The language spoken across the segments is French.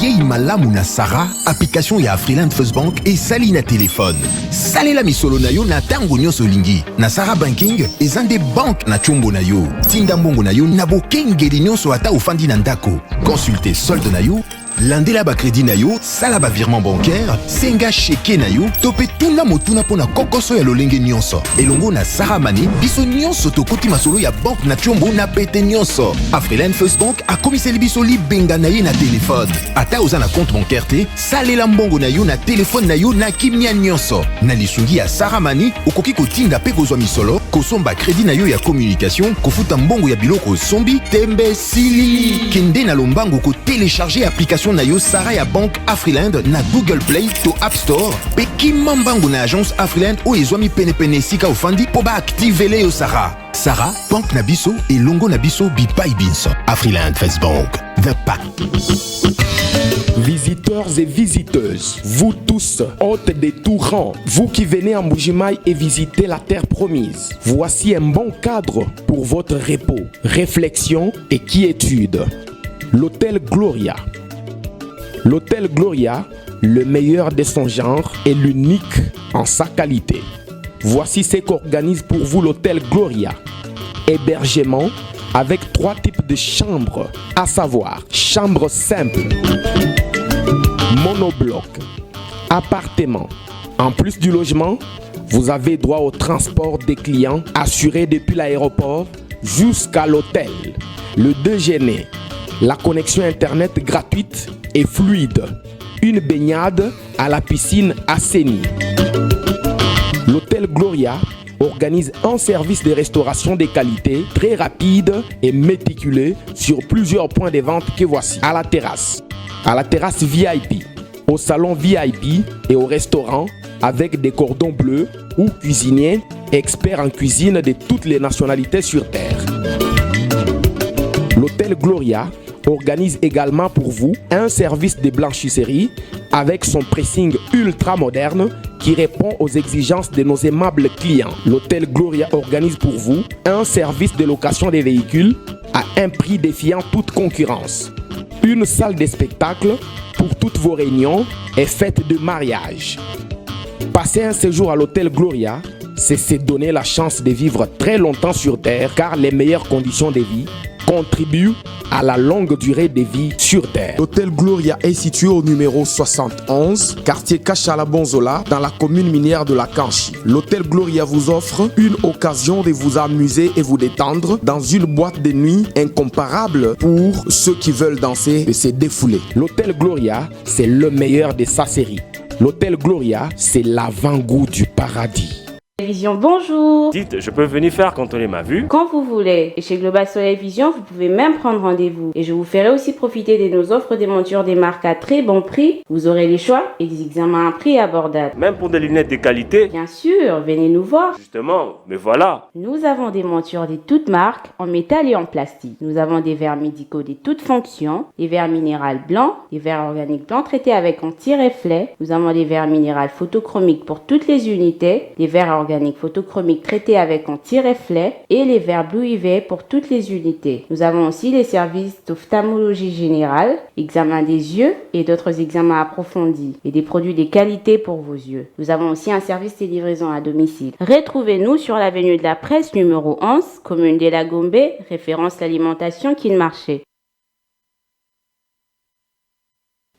Yei malamu na Sarah, application ya Afriland First Bank et sali na téléphone. Salela misolo na yo na tango nyonso lingi. Na Sarah Banking, ezande bank na chombo na yo. Tinda mbongo na yo na bokengeli nyonso ata ofandi na ndako. Consultez solde na yo, landela ba crédit na yo, sala ba virement bancaire, senga cheke na yo, tope tuna motuna pona kokoso ya lolenge nyonso. Elongo na Sarah Money, biso nyonso tokoti masolo ya bank na chombo na pete nyonso. Afriland First Bank a komiseli biso libenga na ye na téléphone. Ata oza na compte bancaire te, salela mbongo na yo na téléphone na yo na kimia nyonso. Na lisungi ya Sarah Money, okoki kotinda pe kozwa misolo, kosomba crédit na yo ya communication, kofuta mbongo ya biloko sombi, tembe sili. Kende na lombango ko télécharger application na yo Sarah ya Bank Afriland na Google Play to App Store. Pe kimambango na agence Afriland o ezwami pene sika ofandi po ba activele yo Sarah. Sarah, Bank na biso et longo na biso bipai binso. Afriland First Bank, the pack. Visiteurs et visiteuses, vous tous, hôtes des tout rangs, vous qui venez en Mbuji-Mayi et visiter la terre promise, voici un bon cadre pour votre repos, réflexion et quiétude. L'hôtel Gloria. L'hôtel Gloria, le meilleur de son genre et l'unique en sa qualité. Voici ce qu'organise pour vous l'hôtel Gloria. Hébergement avec 3 types de chambres, à savoir chambre simple, monobloc, appartement. En plus du logement, vous avez droit au transport des clients assuré depuis l'aéroport jusqu'à l'hôtel. Le déjeuner, la connexion internet gratuite et fluide, une baignade à la piscine assainie. L'hôtel Gloria organise un service de restauration de qualité très rapide et méticuleux sur plusieurs points de vente que voici. À la terrasse VIP, au salon VIP et au restaurant avec des cordons bleus ou cuisiniers experts en cuisine de toutes les nationalités sur terre. L'hôtel Gloria organise également pour vous un service de blanchisserie avec son pressing ultra moderne qui répond aux exigences de nos aimables clients. L'hôtel Gloria organise pour vous un service de location des véhicules à un prix défiant toute concurrence. Une salle de spectacle pour toutes vos réunions et fêtes de mariage. Passer un séjour à l'hôtel Gloria, c'est se donner la chance de vivre très longtemps sur Terre car les meilleures conditions de vie contribue à la longue durée de vie sur Terre. L'hôtel Gloria est situé au numéro 71, quartier Kachala-Bonzola, dans la commune minière de la Kanchi. L'hôtel Gloria vous offre une occasion de vous amuser et vous détendre dans une boîte de nuit incomparable pour ceux qui veulent danser et se défouler. L'hôtel Gloria, c'est le meilleur de sa série. L'hôtel Gloria, c'est l'avant-goût du paradis. Vision, bonjour. Dites, je peux venir faire contrôler ma vue quand vous voulez. Et chez Global Soleil Vision, vous pouvez même prendre rendez-vous. Et je vous ferai aussi profiter de nos offres des montures des marques à très bon prix. Vous aurez les choix et des examens à prix abordables. Même pour des lunettes de qualité. Bien sûr, venez nous voir. Justement, mais voilà. Nous avons des montures de toutes marques, en métal et en plastique. Nous avons des verres médicaux de toutes fonctions, des verres minéraux blancs, des verres organiques blancs traités avec anti-reflet. Nous avons des verres minéraux photochromiques pour toutes les unités, des verres organique photochromique traité avec anti-reflet et les verres Blue UV pour toutes les unités. Nous avons aussi les services d'ophtalmologie générale, examen des yeux et d'autres examens approfondis et des produits de qualité pour vos yeux. Nous avons aussi un service de livraison à domicile. Retrouvez-nous sur l'avenue de la Presse numéro 11, commune de la Gombe, référence l'alimentation Kin Marché.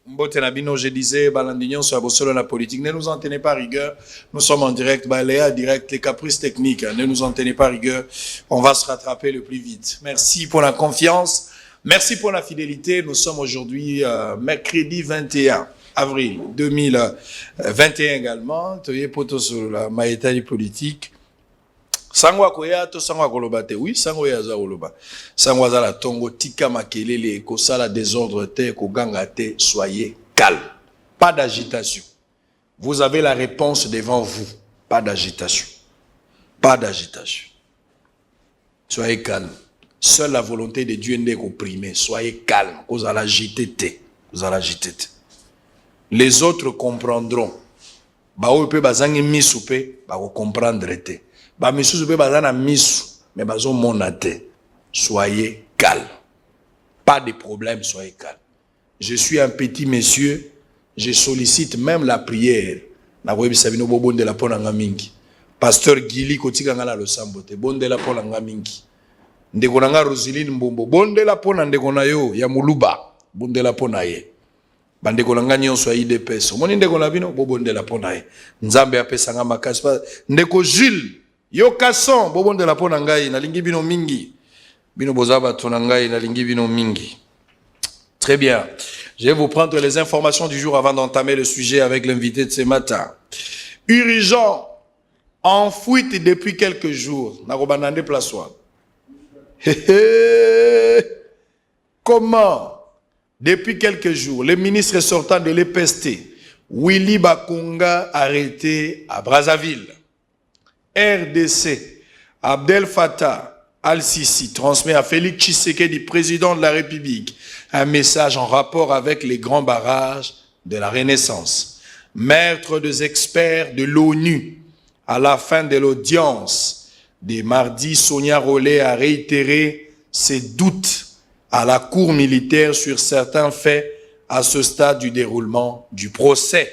Mbote na bino, je disais, balandignon sur la politique. Ne nous en tenez pas rigueur. Nous sommes en direct, Léa direct, les caprices techniques. Ne nous en tenez pas rigueur. On va se rattraper le plus vite. Merci pour la confiance. Merci pour la fidélité. Nous sommes aujourd'hui mercredi 21 avril 2021 également. Toye poto sur la maïtaille politique. Sangwa koya to sangwa koloba te. Oui, sangwa ya za koloba. Sangwa za la tongo tika makelele ko sala désordre te ko ganga te, soyez calme. Pas d'agitation. Vous avez la réponse devant vous. Pas d'agitation. Pas d'agitation. Soyez calme. Seule la volonté de Dieu n'est qu'opprimée. Soyez calme. Vous allez agiter te. Vous allez agiter te. Les autres comprendront. Ba ope bazangi misoupe, ba ko comprendre te. Ba misu pe bazana misu, mais bazo monate. Soyez calme. Pas de problème, soyez calme. je suis un petit monsieur, je sollicite même la prière. Pasteur Gili kotika ngala lo sambote, bonde la pona ngamingi. Ndeko nanga Roseline Mbombo, bonde la pona ndeko na yo ya Muluba, bonde la pona ye. Bandeko nanga nyonso ya IDPS. Omoni ndeko na bino bonde la pona ye. Nzambe apesa nga makasi. Ndeko Jules, yo Kasson, bonde la pona ngai na lingi bino mingi. Bino bozaba tona ngai na lingi bino mingi. Très bien. Je vais vous prendre les informations du jour avant d'entamer le sujet avec l'invité de ce matin. Urgent, en fuite depuis quelques jours. Narobanande Plasoir. Comment? Depuis quelques jours, le ministre sortant de l'EPST, Willy Bakunga, arrêté à Brazzaville. RDC, Abdel Fattah Al-Sisi transmet à Félix Tshisekedi, président de la République, un message en rapport avec les grands barrages de la Renaissance. Maître des experts de l'ONU, à la fin de l'audience de mardi, Sonia Rollet a réitéré ses doutes à la cour militaire sur certains faits à ce stade du déroulement du procès.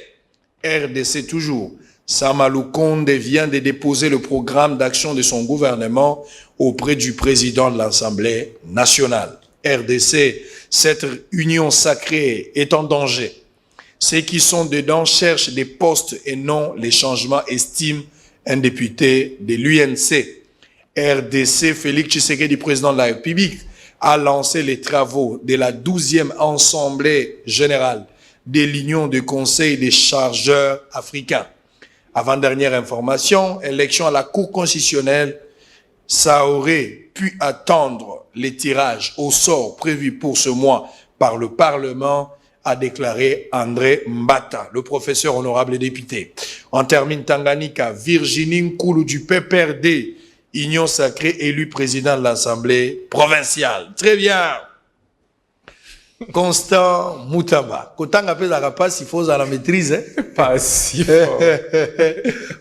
RDC toujours. Samalou Konde vient de déposer le programme d'action de son gouvernement auprès du président de l'Assemblée nationale. RDC, cette union sacrée est en danger. Ceux qui sont dedans cherchent des postes et non les changements, estime un député de l'UNC. RDC, Félix Tshisekedi, président de la République, a lancé les travaux de la 12e Assemblée générale de l'Union des conseils des chargeurs africains. Avant-dernière information, élection à la Cour constitutionnelle, ça aurait pu attendre les tirages au sort prévus pour ce mois par le Parlement, a déclaré André Mbata, le professeur honorable député. On termine Tanganyika, Virginie Nkulu du PPRD, Union sacrée, élu président de l'Assemblée provinciale. Très bien. Constant Moutaba. Kotanga pe la passe, il faut à la maîtrise. Hein? Pas si fort.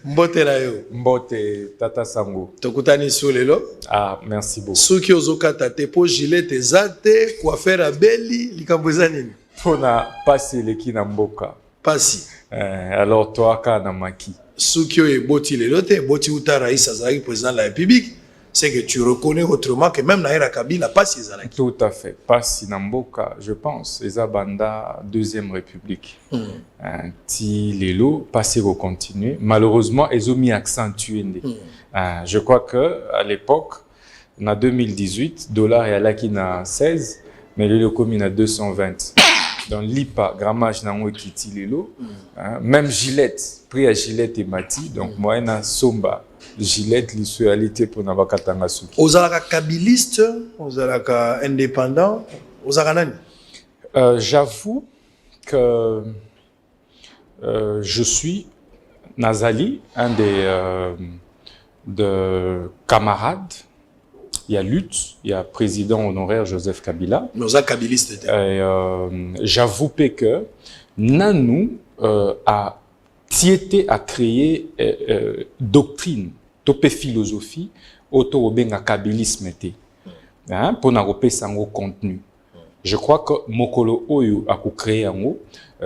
Mbote la yo. Mbote, Tata Sango. Tokutani solelo. Ah, merci beaucoup. Suki ozoka tate po gilet ezate, coiffeur abeli, likamboza nini. Pona passer leki na mboka. Pasi. Alors toi kana maki. Suki o eboti lelo te, boti uta rais azalaki président de la République. C'est que tu reconnais autrement que même Naïra Kabila passe les années. Tout à fait. Passe Namboka, je pense. Ezabanda, Deuxième République. Ti Lelo, passe au continuer. Malheureusement, ils ont mis accentué. Je crois que à l'époque, en 2018, dollar est à la 16, mais le commune à 220. Dans l'IPA, grammage n'a pas quitté Lelo. Même Gillette, prix à Gillette et Mati, donc moi, il y a Somba. Gillette, l'issualité pour Nabakatanga Suki. Aux alaka kabiliste, aux alaka indépendant, aux alaka nani? J'avoue que je suis Nazali, un des camarades. Il y a Lutte, il y a président honoraire Joseph Kabila. Nous avons kabiliste. J'avoue que Nanou a tiété à créer doctrine, topé philosophie, auto-obenga kabilisme pour n'aroper sango contenu. Je crois que Mokolo Oyo a créé un mot,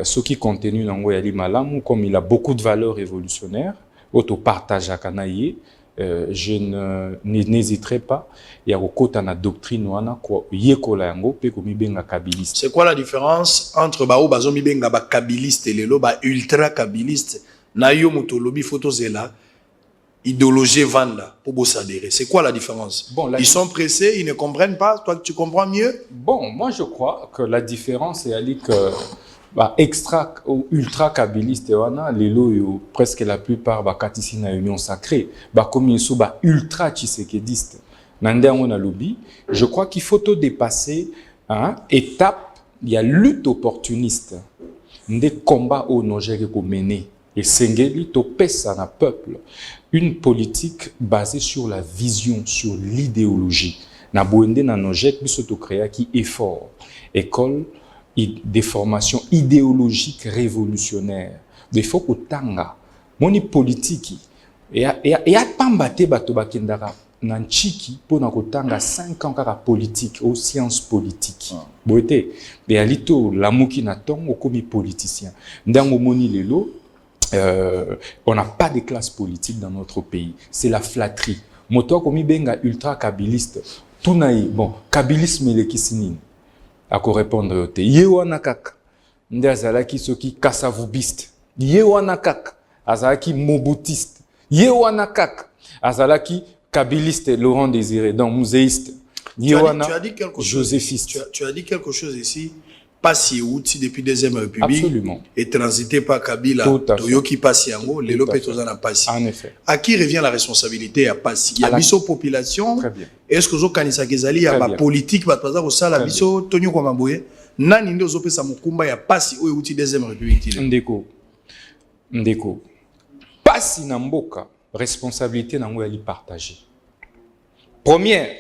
ce qui contenu nango yali malamu, comme il a beaucoup de valeurs révolutionnaires, auto-partage à Kanaïe, je n'hésiterai pas. Il y a beaucoup de doctrine wana quoi yekola yango pe komi benga kabiliste. C'est quoi la différence entre bao bazomi benga ba kabiliste et lelo ba ultra kabiliste na yo motolobi photozela idéologie vanda pour s'adhérer. C'est quoi la différence? Bon, ils sont pressés, ils ne comprennent pas. Toi, tu comprends mieux? Bon, moi je crois que la différence est que extra ou ultra kabiliste wana lelo yo presque la plupart ba katisi na union sacrée ba comme ils sont ba ultra tshisekediste. Je crois qu'il faut dépasser étape, il y a lutte opportuniste, des combats au Niger qui mené et Sengeli to pesa na peuple une politique basée sur la vision, sur l'idéologie. Na boende na Niger biso to créa qui effort, école des formations idéologiques révolutionnaires. Il faut que tanga moni politique et a pambate bato bakendara nanchiki pour na kotanga 5 ans kaka politique aux sciences politiques boité mais alito lamuki na tongo komi politicien ndango moni lelo on n'a pas de classe politique dans notre pays, c'est la flatterie. Moto komi benga ultra kabiliste tunaï bon kabilisme le kisinine à ko répondre yote yewana kaka ndazalaki soki kasavubiste yewana kaka azalaki mobutiste yewana kaka azalaki kabiliste Laurent Désiré donc muséiste yewana joséphiste. Tu as dit quelque chose ici. Pas si outil depuis deuxième République. Absolument. Et transité par Kabila. Toyoki Passi Yango, les Lopetozana Passi. En effet. À qui revient la responsabilité à Passi? Il y a biso population. Très bien. Est-ce que vous Kanisa Kezali, il y a ma politique, va passer au sala biso, Tonyo Kwamabouye. Nani ndo zope sa mukumba ya Passi ou outil deuxième République. Ndeko. Passi Namboka, responsabilité nango ali partagée. Première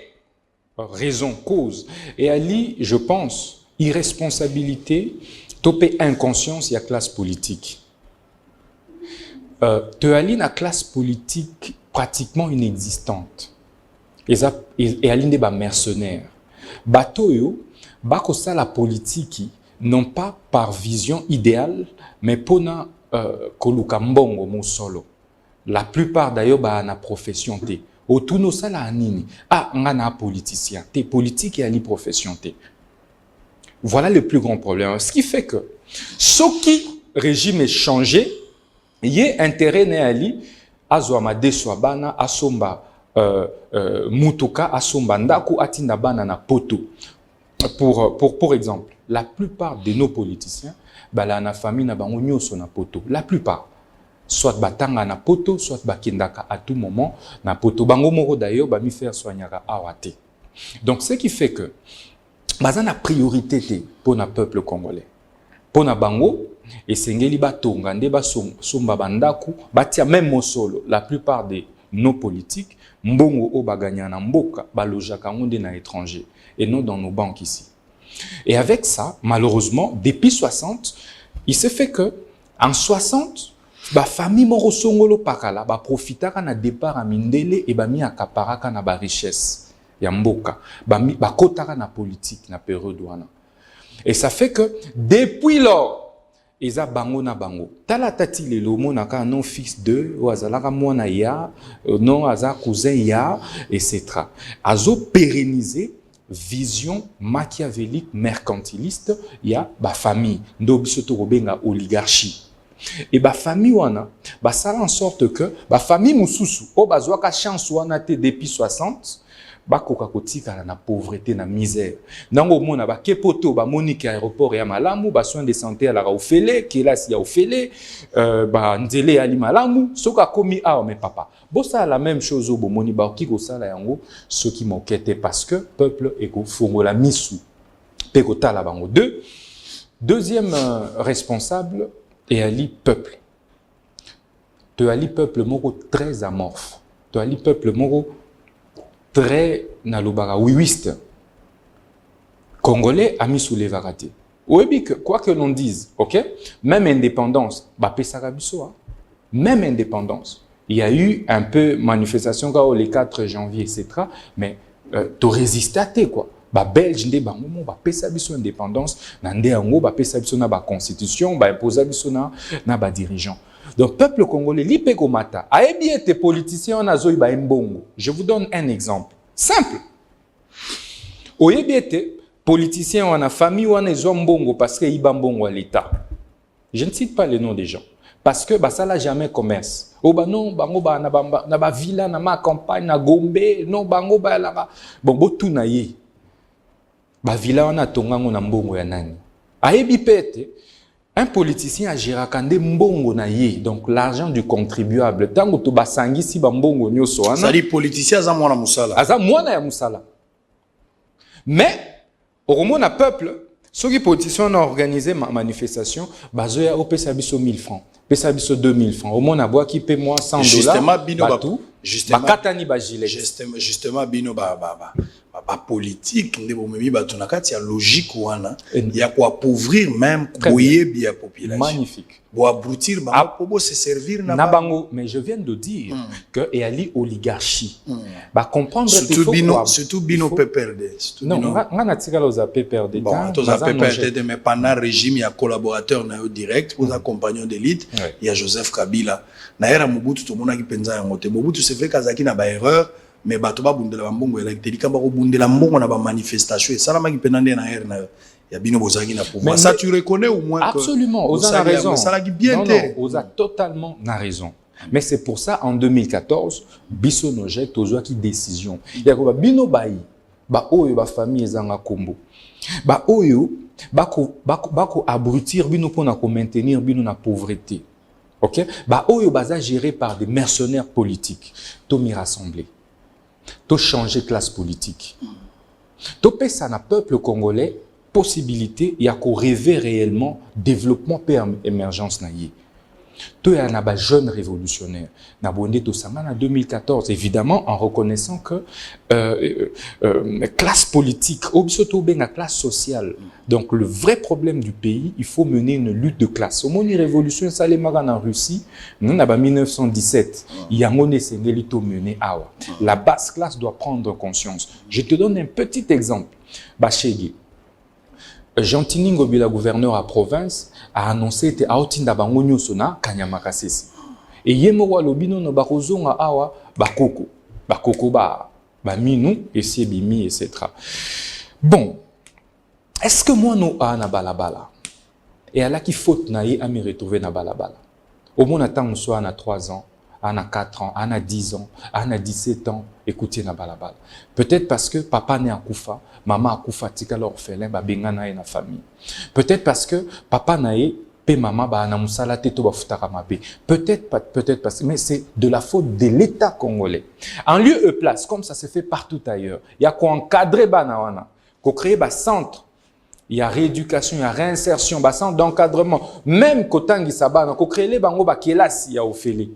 raison, cause. Et Ali, je pense, irresponsabilité, topé inconscience, il y a classe politique. Tu as une classe politique pratiquement inexistante. Et aline des mercenaires. Batoyo, bako ça la politique, non pas par vision idéale, mais pour na koluka mbongo mo solo. La plupart d'ailleurs ba na profession té. Otuno sala anini. Ah, ngana politicien. Té politique et ali profession té. Voilà le plus grand problème. Ce qui fait que ce qui régime est changé, il y a intérêt néali azwama deswabana asomba mutuka asomba ndaku atinda bana na poto. Pour exemple, la plupart de nos politiciens bala na famille na bango nyoso na poto. La plupart soit batanga na poto, soit bakindaka à tout moment na poto. Bango moko d'ailleurs ba mi faire soignaka awate. Donc ce qui fait que bazana priorité pour le peuple congolais. Pour na bango et sengeli batonga nde ba somba bandaku batia même mosolo. La plupart de nos politiques mbongo o baganya na mboka balojaka ngonde na étranger et non dans nos banques ici. Et avec ça, malheureusement, depuis 60, il se fait que en 60 ba famille moro songolo pakala ba profitaka na départ à mindele et ba mi akaparaka na ba richesse. Yamboka, ba kotaka na politique na période wana. Et ça fait que depuis lors, eza bango na bango. Tala tati lelo monaka non fils de ou azalaka mwana ya, non aza cousin ya, etc. Azo pérenniser vision machiavélique mercantiliste ya ba famille ndo biso to kobenga oligarchie. Et ba famille wana ba sala en sorte que ba famille mususu o bazwaka chance wana te depuis 60 bakoka kotika na pauvreté na misère nango mona ba kepoto ba monique aéroport ya malamu ba soins de santé à la ofele kelasi ya ofele ba ndele ali malamu soka komi a mais papa bossa la même chose au bomoni ba ki ko sala yango ce qui m'inquiète parce que peuple et ko fongola misu pe ko tala bango deuxième responsable et ali peuple te ali peuple moko très amorphe te ali peuple moko très nalobara wiwiste congolais a mis sous les varatés. Oui, quoi que l'on dise, ok, même indépendance, même indépendance, il y a eu un peu manifestation le 4 janvier, etc. Mais tu résistais quoi. Ba Belge nde bango ba pesa biso indépendance, nande yango ba pesa biso na ba constitution, ba imposa biso na ba dirigeant. Donc, peuple congolais, l'ipeko mata, a bien été politicien, on a zoi ba mbongo. Je vous donne un exemple. Simple. Au été, politicien, on a famille, on a zoi mbongo parce que iba mbongo à l'État. Je ne cite pas les noms des gens. Parce que ça n'a jamais commerce. Oh bah non, bango ba na ba villa, na ma campagne, na Gombe, non bango ba la bon bo tout na ye. Ba villa on a tongango na mbongo ya nani. A pete. Un politicien agira kande mbongo na ye, donc l'argent du contribuable. Tango to basangi si ba mbongo nyoso wana. Ça dit politicien aza mwana musala. Aza mwana ya musala. Mais au moment peuple, ceux qui politiciens ont organisé ma manifestation, bazoya opesa biso 1000 francs, pesa biso 2000 francs. Au moment bois qui paie moi $100. Justement bino batou. Justement katani ba gilet. Justement bino ba ba politique nde bomemi bato na kati ya logique wana ya ko appauvrir même boyebi ya population. Magnifique. Bo abrutir ba pour se servir na bango, mais je viens de dire que et ali oligarchie. Ba comprendre surtout bino PPRD. Non, on a tiré aux PPRD. Bon, tous a PPRD mais pendant régime il y a collaborateur na yo direct aux compagnons d'élite, il y a Joseph Kabila. Na era Mobutu to mona ki penza yango te. Mobutu se fait kazaki na ba erreur mais bato ba bundela ba mbongo électrique ba ko bundela mbongo na ba manifestation et ça la maki penande na era na ya bino bozaki na pouvoir. Ça tu reconnais au moins que absolument, Oza a raison. Ça la bien non, Oza totalement na raison. Mais c'est pour ça en 2014 biso nojek tozwa ki décision. Ya ko bino bayi ba oyo ba famille ezanga kombo. Ba oyo bako abrutir bino pona ko maintenir bino na pauvreté. OK? Ba oyo baza géré par des mercenaires politiques. To mi rassembler. To changer classe politique. To pesa na peuple congolais possibilité ya ko rêver réellement développement per émergence na yé. To ya na ba jeune révolutionnaire na bonde to sangana en 2014 évidemment en reconnaissant que classe politique obisoto benga classe sociale. Donc le vrai problème du pays, il faut mener une lutte de classe. Au moni révolution salemaka en Russie, non ba 1917, yangone sengeli to mener awa. La basse classe doit prendre conscience. Je te donne un petit exemple. Bachegi Jean Tiningo Bila, gouverneur à province, a annoncé que Aotinda Bangonyo Sona Kanyamakasisi. Et Yemowa Lobino no Barozonga Awa Bakoko. Bakoko ba Minou, et Siebimi, etc. Bon, est-ce que moi no a na balabala? Et à la qui faute naïe à me retrouver na balabala. Au moins, attend soit à 3 ans, à 4 ans, à 10 ans, à 17 ans, écoutez na balabala. Peut-être parce que papa n'est à Koufa, maman à Koufa, tika l'orphelin, ba bengana na famille. Peut-être parce que papa naïe, pe maman ba na musala teto ba futaka mabe. Peut-être parce que, mais c'est de la faute de l'État congolais. En lieu et place, comme ça se fait partout ailleurs, il y a qu'on encadrer banawana, qu'on crée ba centre. Il y a rééducation, il y a réinsertion, ba centre d'encadrement. Même kotangi sabana, qu'on crée les bango ba kelas ya ofele.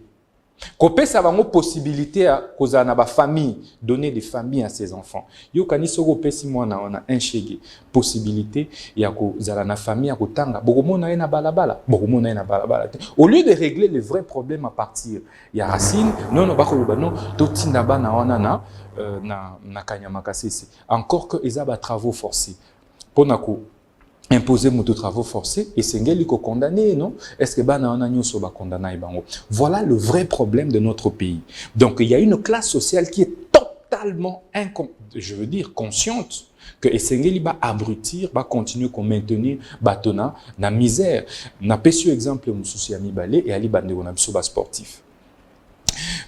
Kopé ça va possibilité à causa na ba famille donner des familles à ses enfants. Yo kani soko pesi mwana wana un chege possibilité ya causa na famille à kotanga bokomona na balabala bokomona na balabala. Au lieu de régler les vrais problèmes à partir ya racine non bakoloba non totinda bana wana na Kanyamakasisi encore que ezaba travaux forcés ponako imposer moto travaux forcés et sengeli ko condamné non est-ce que bana wana nyoso ba condamné bango. Voilà le vrai problème de notre pays. Donc il y a une classe sociale qui est totalement consciente que esengeli ba abrutir ba continuer qu'on maintenir batona na misère. Na pesu exemple mususu ya mibale et ali bande na biso ba sportif.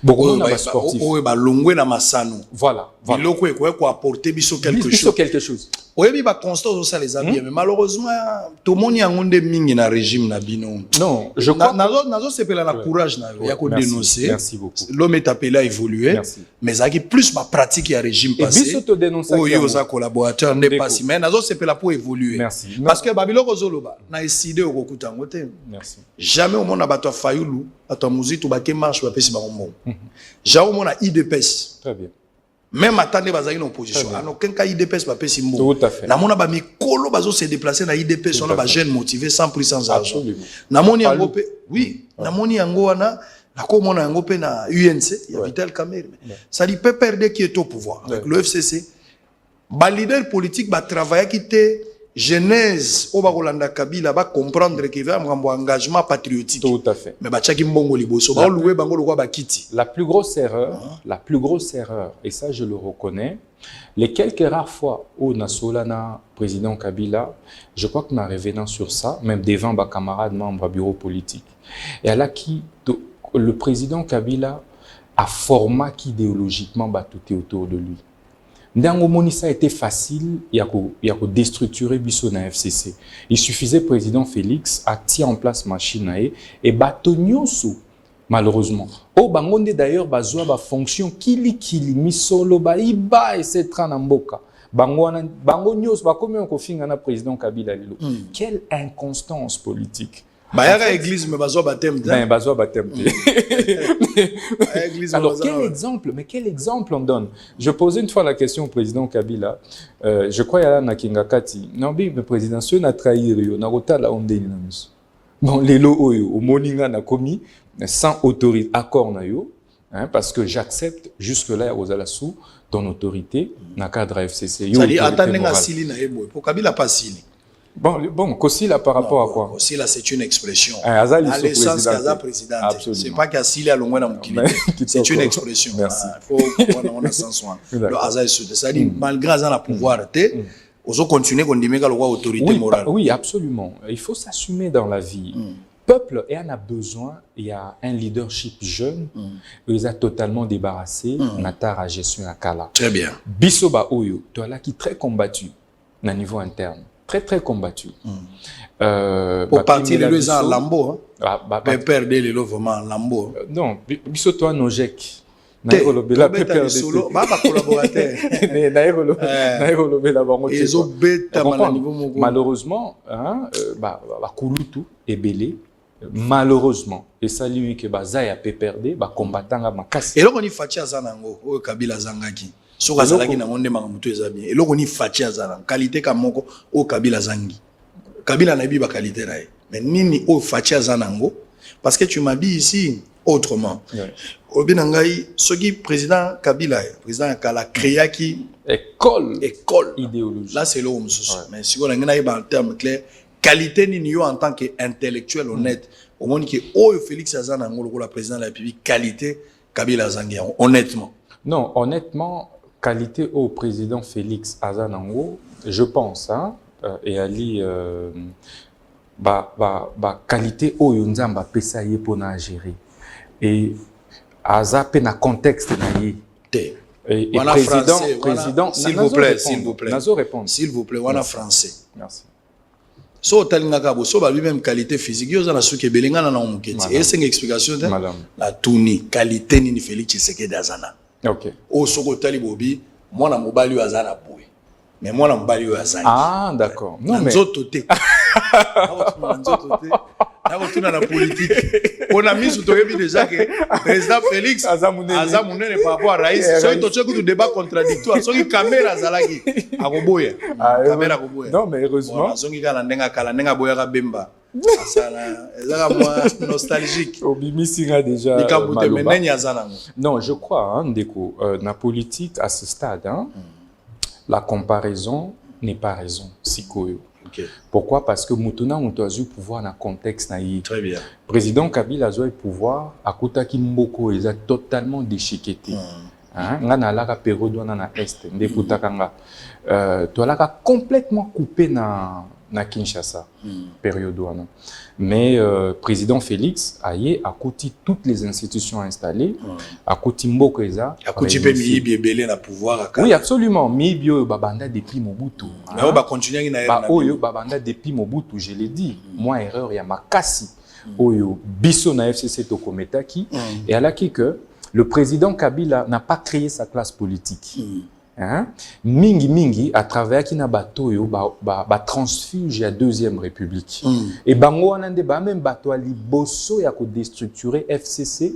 Beaucoup na sportif. Ba longwe na masano. Voilà. Biloko ko apporter biso quelque chose. Oui, bah constat ça les a bien, mais malheureusement tout le monde y a un mingi na régime na bino. Non, je crois. Nazo c'est pas la courage na y a qu'on dénoncer. Merci beaucoup. L'homme est appelé à évoluer. Merci. Mais ça qui plus ma pratique y a régime passé. Et biso te dénoncer. Oui, aux collaborateurs n'est pas si mais nazo c'est pas pour évoluer. Merci. Parce que babilo kozoloba na décidé au kokuta ngote. Merci. Jamais au monde abato fayulu, ato musique ba ke marche ba pesi ba ngombo. Jamais au monde a IDPS. Très bien. Même attendez bazali en opposition. Alors quelqu'un IDPS pas pesi mbo. Tout à fait. Na mona ba mikolo bazo se déplacer na IDPS on a ba jeune motivé sans prix sans argent. Absolument. Na moni yango pe oui, na moni yango wana na ko mona yango pe na UNC, il y a Vital Kamerhe. Ça dit PPRD qui est au pouvoir avec le FCC. Ba leader politique ba travailler qui était genèse au Rolanda Kabila va comprendre qu'il y a un engagement patriotique. Tout à fait. Mais bachaki mbongo liboso ba louer bango lokwa ba kiti. La plus grosse erreur, et ça je le reconnais, les quelques rares fois où Nasolana, président Kabila, je crois que nous revenons sur ça, même devant mes camarades membres du bureau politique. Et à là qui le président Kabila a format qui idéologiquement tout autour de lui. Ndango moni ça a été facile, il y a déstructurer biso na FCC. Il suffisait président Félix à tirer en place machine et batonyoso malheureusement. O bangonde d'ailleurs bazwa ba fonction kili misolo ba iba et c'est tranamboka. Bango nyos ba combien ko finga na président Kabila lilo. Quelle inconstance politique. Bayaka église mais bazo baptême. Ben bazo baptême. Alors quel exemple on donne? Je posais une fois la question au président Kabila. Je crois qu'il y a na Kingakati. Non mais le président ce n'a trahi Rio, na rota la onde inamis. Bon les lo oyo au moninga na commis sans autorité accord na yo, hein, parce que j'accepte jusque là aux alassou ton autorité na cadre FCC. Ça dit attendez nga sili na ebo. Pour Kabila pas sili. Bon, Kosila par rapport à quoi? Kosila, c'est une expression. À l'essence qu'Aza président. C'est pas qu'Assili a l'ongoué dans mon c'est une expression. Merci. Il faut qu'on a sans soin. Le Aza est soudé. C'est-à-dire, malgré Aza la pouvoir, on doit continuer qu'on dit que l'autorité autorité morale. Oui, absolument. Il faut s'assumer dans la vie. Peuple en a besoin, il y a un leadership jeune, ils ont totalement débarrassé, on a à gestion à Kala. Très bien. Bissoba Oyo, toi là qui est très combattu à niveau interne. Très combattu. Pour partir de l'eux en lambeau, perdre les lots vraiment en lambeau. Non, biso toi no jek. Naïrolobela perdre solo, ba collaborateur. Naïrolobela bango. Ils ont bêta niveau. Malheureusement, hein, kulutu ebele. Malheureusement, et ça lui que bazaya peut perdre, combattant à makasi. Et là on y fatia zanango, o Kabila zangaki. Soka zalaki na monde mangamuto ezabie eloko ni fatia zala qualité ka moko o Kabila zangi Kabila na biba qualité na mais nini o fatia zanango parce que tu m'as dit ici autrement obina ngai soki président Kabila président Kala créaki école idéologie là c'est l'homme mais si on a en terme clair qualité nini yo en tant qu'intellectuel honnête au monde qui o Félix Azanango le président de la République qualité Kabila zangi honnêtement non honnêtement qualité au président Félix Azanango, je pense, hein, et Ali, qualité au Yunzamba pesaye pour na gérer. Et Aza pena contexte na yé. Et président, s'il vous plaît, s'il vous plaît, on a français. Merci. So talinga bo so ba lui même qualité physique yo za na suke belinga na omuketi. Et c'est une explication de la touni qualité ni Félix Tshisekedi Azana. Ok. Au soko tali bobi, moi na mobali azana boy. Mais moi na mobali azana. Ah d'accord. Non mais nzotote. Nzotote. Na retourne na politique. On a mis sous toyebi déjà que président Félix Azamunene par rapport à Raïs, so to tcheko du débat contradictoire, so ki caméra zalaki akoboya. Caméra akoboya. Non mais heureusement. So ki kala ndenga kala ndenga boya ka bemba. Nostalgique. Déjà. Non, je crois, hein, Ndeko, la politique à ce stade, hein, la comparaison n'est pas raison. Okay. Pourquoi? Parce que Moutouna a eu pouvoir dans le contexte. Très bien. Président Kabila a eu pouvoir à Koutaki Mboko, il a totalement déchiqueté. On a la période dans l'Est, tu as complètement coupé dans Kinshasa, période. Mais président Félix a côté toutes les institutions installées, à côté Mbokoeza. À côté de la pouvoir. Oui, absolument. Mibio Babanda depuis Mobutu. Mais on va continuer à Oyo Babanda depuis Mobutu, je l'ai dit. Moi, erreur, il y a Makasi. Oyo Bisso na FCC Tokometaki. Et à la que le président Kabila n'a pas créé sa classe politique. Hein? Mingi à travers qui n'a bateau transfuge à deuxième république et bango anande ba même bateau ali bosso ya ko déstructurer FCC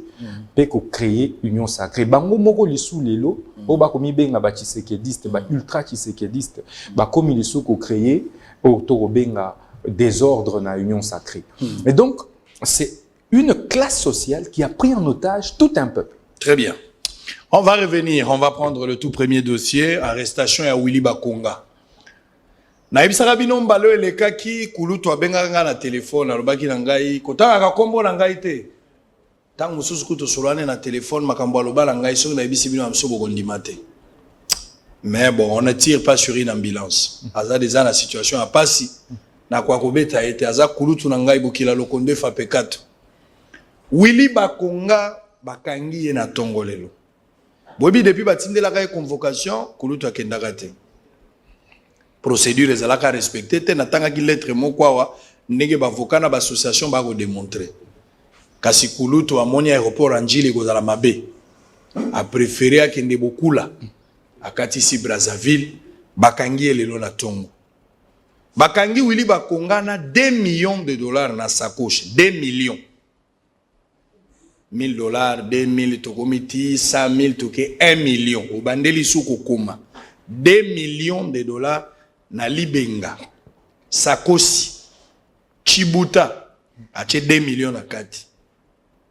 pe ko créer union sacrée bango moko lisu lelo o ba ko mi benga ba tshisekediste ba ultra tshisekediste ba komi lisu ko créer o to benga désordre na union sacrée et donc c'est une classe sociale qui a pris en otage tout un peuple. Très bien. On va revenir, on va prendre le tout premier dossier, arrestation à Willy Bakonga. Naibisaka bino mbalo eleka ki kulutu abengaka na téléphone alobaki na ngai kotaka kombo na ngai te. Tango mususu kuto solane na téléphone makambo aloba na ngai soki naibisi bino amso bokondima te. Mais bon, on ne tire pas sur une ambulance. Aza déjà la situation a passé. Na kwa kobeta ete aza kulutu na ngai bokila lokonde fa pekato. Willy Bakonga bakangi ye na tongolelo. Bobi depuis batindela ka convocation kulutu akendaka te. Procédure ezalaka respectée te natanga ki lettre mokwawa ndenge bavoka na association ba ko démontrer. Kasi kulutu amoni aéroport Anjili kozala mabe. A préféré akende bokula akati si Brazzaville bakangi lelo na tongo. Bakangi Willy Bakonga na 2 millions de dollars na sacoche. 2 millions. 1000 dollars, 2000, tokomiti, 100 000, toke 1 million. Au bandeli souko koma. 2 millions de dollars na libenga. Sakosi. Chibuta. Ache 2 millions na kati.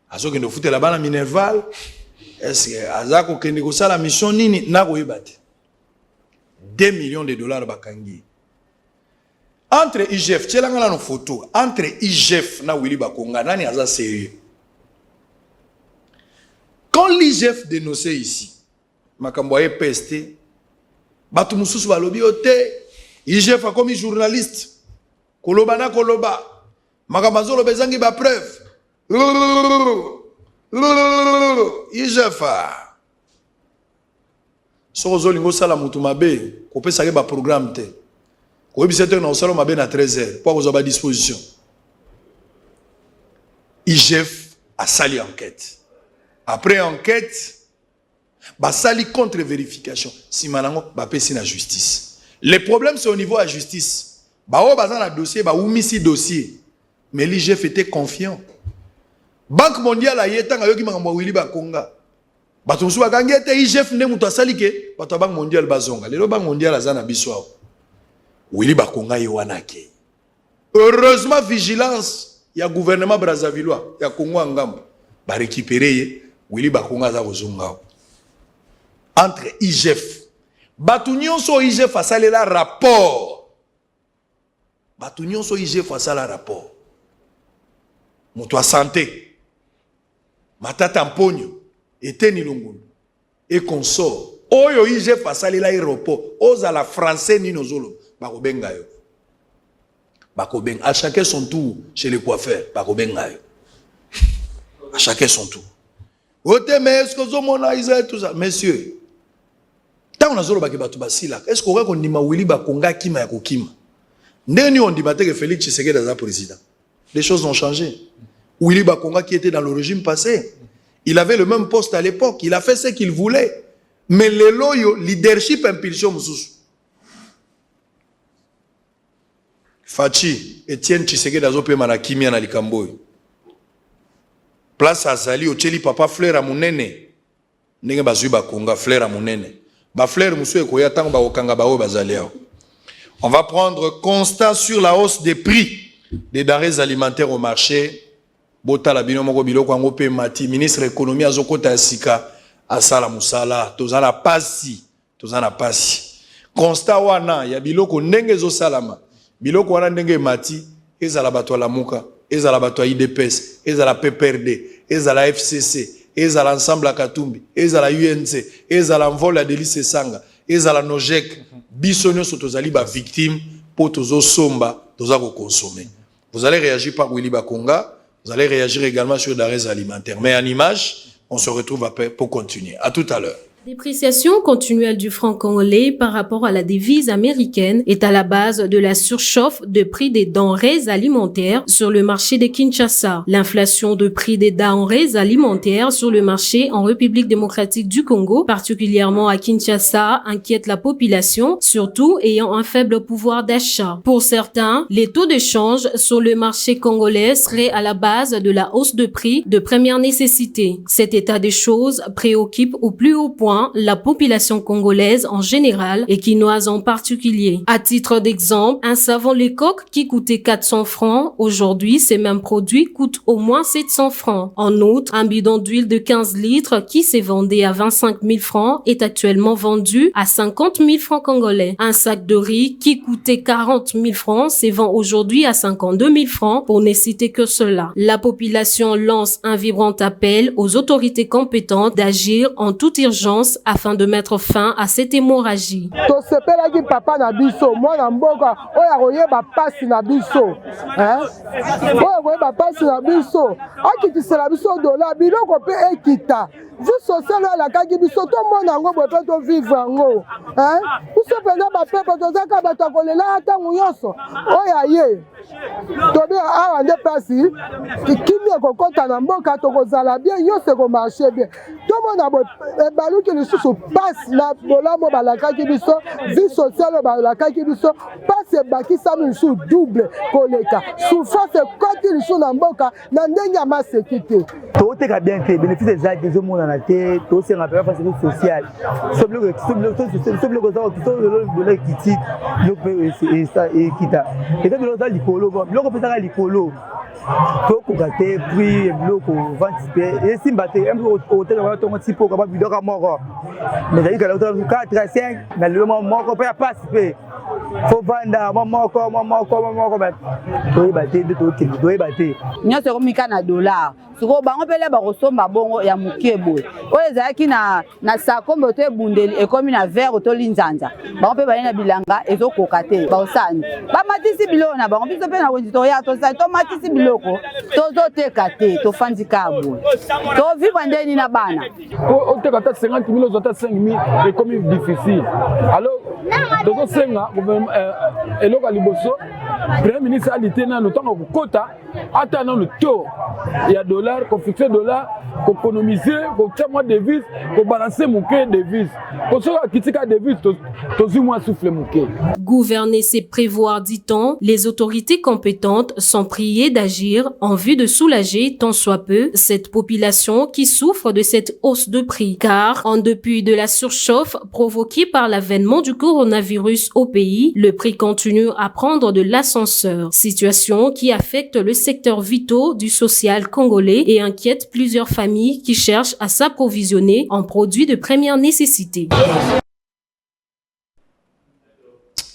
Azo kendo fute la bana Minerval. Est-ce que Azako kende ko sala mission nini na ko yebate. 2 millions de dollars bakangi. Entre IGF, tu as une photo. Entre IGF na Willy Bakonga, nani aza sérieux. Quand l'IGF dénonçait ici, makamboye peste, batu mususu balobi ote, IGF a comme journaliste, koloba na koloba, makamazolo bezangi ba preuve. IGF a. Sozo lingo sala mutu mabe, kopesa ke ba programme te. Au 17h, nous sommes à 13h. Pour vous avoir disposition. IGF a sali enquête. Après enquête, bah sali contre-vérification. Si maintenant, bah pèse la justice. Le problème, c'est au niveau de la justice. Bah oh, bah dans le dossier, bah ou missi dossier. Mais l'IGF était confiant. Banque mondiale a yétan a yoki mangamba Willy Bakonga. Bah ton souba gangete IGF ne muta sali ke. Bah ta banque mondiale bazonga. Le banque mondiale a zana biswa. Willy Bakonga yowanake. Heureusement vigilance, il y a gouvernement Brazzavillois, il y a Congo Angam, ba récupérer Willy Bakonga za kozonga. Entre IGF, Batunion so IGF a salé la rapport. Batunion so IGF a salé la rapport. Moto santé. Matata Mpogno, Eteni Longolo et consort. Oyo IGF a salé l'aéroport. Oza la français ni nozolo. Bakobenga yo. Bakobenga. À chacun son tour chez les coiffeurs. Bakobenga yo. À chacun son tour. Ote mais est-ce que zo mona Israël tout ça, messieurs. Tant on a zolo baki batu basila. Est-ce qu'on va qu'on dima Willy Bakonga kima ya kokima. Ndeni on dit que Félix Tshisekedi est président. Les choses ont changé. Willy Bakonga qui était dans le régime passé, il avait le même poste à l'époque, il a fait ce qu'il voulait. Mais le loyo leadership impulsion mususu. Fachi, Etienne Tshisekedi azope mana kimia na likamboy. Place azali ocheli papa fleur amunene. Ndenge bazui Bakonga fleur amunene. Ba fleur musu ekoya tango ba okanga ba o bazali awo. On va prendre constat sur la hausse des prix des denrées alimentaires au marché. Botala bino moko biloko yango pe mati ministre économie azokota asika asala musala tozana pasi constat wana ya biloko ndenge zo salama. Biloko wana ndenge mati ezala bato la muka ezala bato IDPS ezala PPRD ezala FCC ezala ensemble Katumbi ezala UNC ezala Mvola Delice Sanga ezala Nojek biso nyonso tozali ba victime po tozo somba toza ko consommer. Vous allez réagir par Willy Bakonga, vous allez réagir également sur les denrées alimentaires. Mais en image, on se retrouve après pour continuer. À tout à l'heure. Dépréciation continuelle du franc congolais par rapport à la devise américaine est à la base de la surchauffe de prix des denrées alimentaires sur le marché de Kinshasa. L'inflation de prix des denrées alimentaires sur le marché en République démocratique du Congo, particulièrement à Kinshasa, inquiète la population, surtout ayant un faible pouvoir d'achat. Pour certains, les taux de change sur le marché congolais seraient à la base de la hausse de prix de première nécessité. Cet état des choses préoccupe au plus haut point la population congolaise en général et quinoise en particulier. À titre d'exemple, un savon Lecoq qui coûtait 400 francs, aujourd'hui ces mêmes produits coûtent au moins 700 francs. En outre, un bidon d'huile de 15 litres qui s'est vendu à 25 000 francs est actuellement vendu à 50 000 francs congolais. Un sac de riz qui coûtait 40 000 francs s'est vendu aujourd'hui à 52 000 francs pour ne citer que cela. La population lance un vibrant appel aux autorités compétentes d'agir en toute urgence afin de mettre fin à cette hémorragie. Tosepelaki papa na biso mwana mboka oya koyeba pasi na biso oya koyeba pasi na biso akitisela biso dola biloko pe ekita vie sociale la kaki biso to mona ngo bope to vivre ngo hein biso pena ba pepe to zaka ba to kolela ata nyonso oya ye to be awa nde pasi kimi ekokota na mboka to kozala bien nyonso ko marcher bien to mona bo baluki lisusu passe na bolamo balakaki biso vie sociale balakaki biso passe bakisa biso double koleka souffrance koti lisusu na mboka na ndenge ya masekite to teka bien te bénéfice des actes des mona na te to senga pe facile social sobre le kiti no pe et kita et de l'autre likolo loko pesa likolo to kokate puis loko vantipé et simbate un peu hôtel va to tipo ka ba bidoka moko mais dali ka l'autre 4 5 na le moko pa participer faut vanda moko mais to ibate to ibate nyose ko mikana dollar siko bango pele ba kosomba bongo ya mukebo oyo ezalaki na sakombe to ebundeli ekomi na verre to linzanza bango pe balina bilanga ezokoka te baosani bamatisi biloko na bango biso pe na wenzi toya tosali tomatisi biloko tozoteka te tofandika boye tovivre ndeni na bana oteka ata 50 000 ozota 5 000 ekomi difficile alors tozosenga eloko ya liboso premier ministre alite nano ntango kokota ata nano to ya dollar ko fixer dollar ko économiser ko tia moins devise ko balancer muke devise ko soka kitika devise to moins souffle muke. Gouverner c'est prévoir, dit-on. Les autorités compétentes sont priées d'agir en vue de soulager tant soit peu cette population qui souffre de cette hausse de prix, car en dépit de la surchauffe provoquée par l'avènement du coronavirus au pays, le prix continue à prendre de l'ascenseur, situation qui affecte le secteur vital du social congolais et inquiète plusieurs familles qui cherchent à s'approvisionner en produits de première nécessité.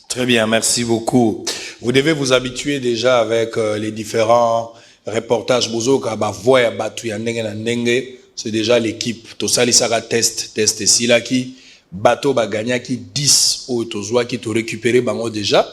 Très bien, merci beaucoup. Vous devez vous habituer déjà avec les différents reportages. C'est déjà l'équipe. Tosali Sara test ici là qui bateau ba gagna qui 10 au Tozwa qui te récupéré bango déjà.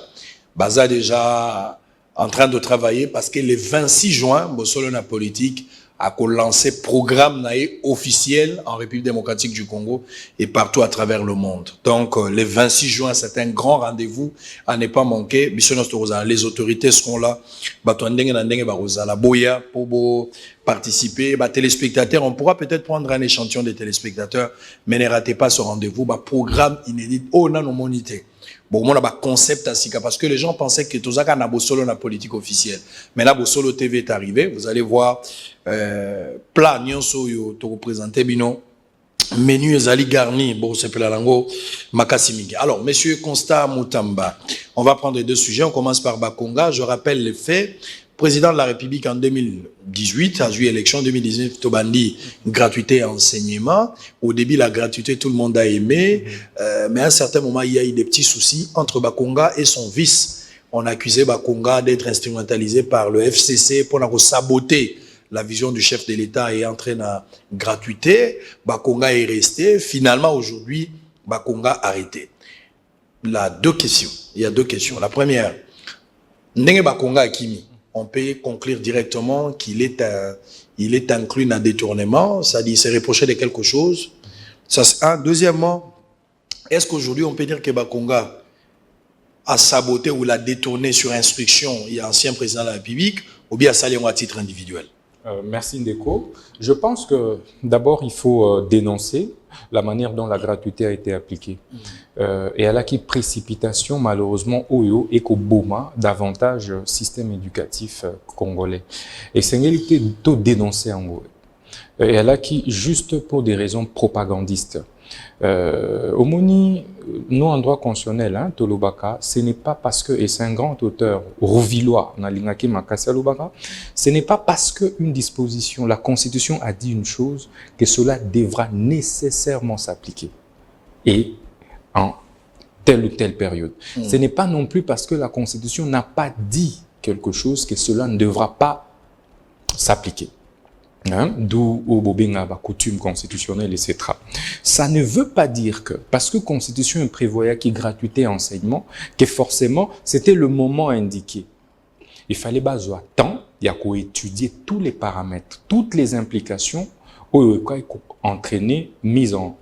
Baza déjà en train de travailler parce que le 26 juin, Bosolo na politique a lancé programme officiel en République démocratique du Congo et partout à travers le monde. Donc le 26 juin, c'est un grand rendez-vous à ne pas manquer. Les autorités seront là. Pour participer. Téléspectateurs, on pourra peut-être prendre un échantillon des téléspectateurs, mais ne ratez pas ce rendez-vous. Programme inédit. Oh, non, monité. Bon, on a un concept à Sika parce que les gens pensaient que tout ça n'a pas solo la politique officielle. Mais là, Solo TV est arrivé. Vous allez voir plat nyonso yo to représenter bino menu ezali garni bon c'est pela lango makasimi. Alors monsieur Constant Mutamba, on va prendre les deux sujets. On commence par Bakonga. Je rappelle les faits. Président de la République en 2018, a joué élection 2019, Tobandi, gratuité et enseignement. Au début, la gratuité, tout le monde a aimé. Mais à un certain moment, il y a eu des petits soucis entre Bakonga et son vice. On accusait Bakonga d'être instrumentalisé par le FCC pour saboter la vision du chef de l'État et entrer dans la gratuité. Bakonga est resté. Finalement, aujourd'hui, Bakonga arrêté. Il y a deux questions. La première, Ndenge Bakonga Akimi. On peut conclure directement qu'il est, inclus dans un détournement, c'est-à-dire qu'il s'est reproché de quelque chose. Ça, c'est un. Deuxièmement, est-ce qu'aujourd'hui on peut dire que Bakonga a saboté ou l'a détourné sur instruction, il y a ancien président de la République, ou bien à salir à titre individuel? Merci Ndeko. Je pense que d'abord il faut dénoncer la manière dont la gratuité a été appliquée. Et à la qui précipitation malheureusement Oyo et Koboma davantage système éducatif congolais. Et c'est une réalité de dénoncer en gros. Et à la qui juste pour des raisons propagandistes. Omoni, nous en droit constitutionnel, hein, Tolobaka, ce n'est pas parce que, et c'est un grand auteur, Rouvillois, ce n'est pas parce qu'une disposition, la Constitution a dit une chose, que cela devra nécessairement s'appliquer. Et en telle ou telle période. Ce n'est pas non plus parce que la Constitution n'a pas dit quelque chose que cela ne devra pas s'appliquer. Hein? D'où au Bobinga, coutume constitutionnelle, etc. Ça ne veut pas dire que, parce que la Constitution prévoyait qu'il y ait gratuité enseignement, que forcément, c'était le moment indiqué. Il fallait temps, il y a qu'à étudier tous les paramètres, toutes les implications, entraîner, mise en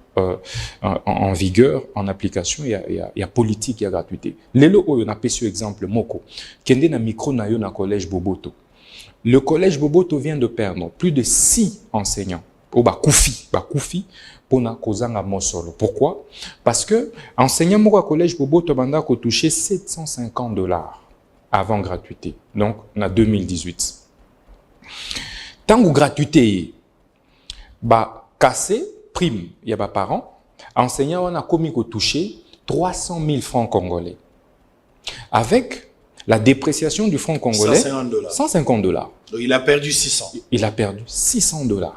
vigueur, en application, il y a politique, il y a gratuité. Lelo, on a pris exemple, Moko, qui na micro na yo na collège Boboto. Le collège Boboto vient de perdre plus de 6 enseignants. Koufi, pour na kozanga mosolo. Pourquoi? Parce que enseignant au collège Boboto banda ko touché $750 avant gratuité. Donc, en 2018. Tant que gratuité, cassé, prime, il y a par an, enseignant on a commis ko touché 300 000 francs congolais. Avec la dépréciation du franc congolais, $150. Donc il a perdu 600. Il a perdu $600.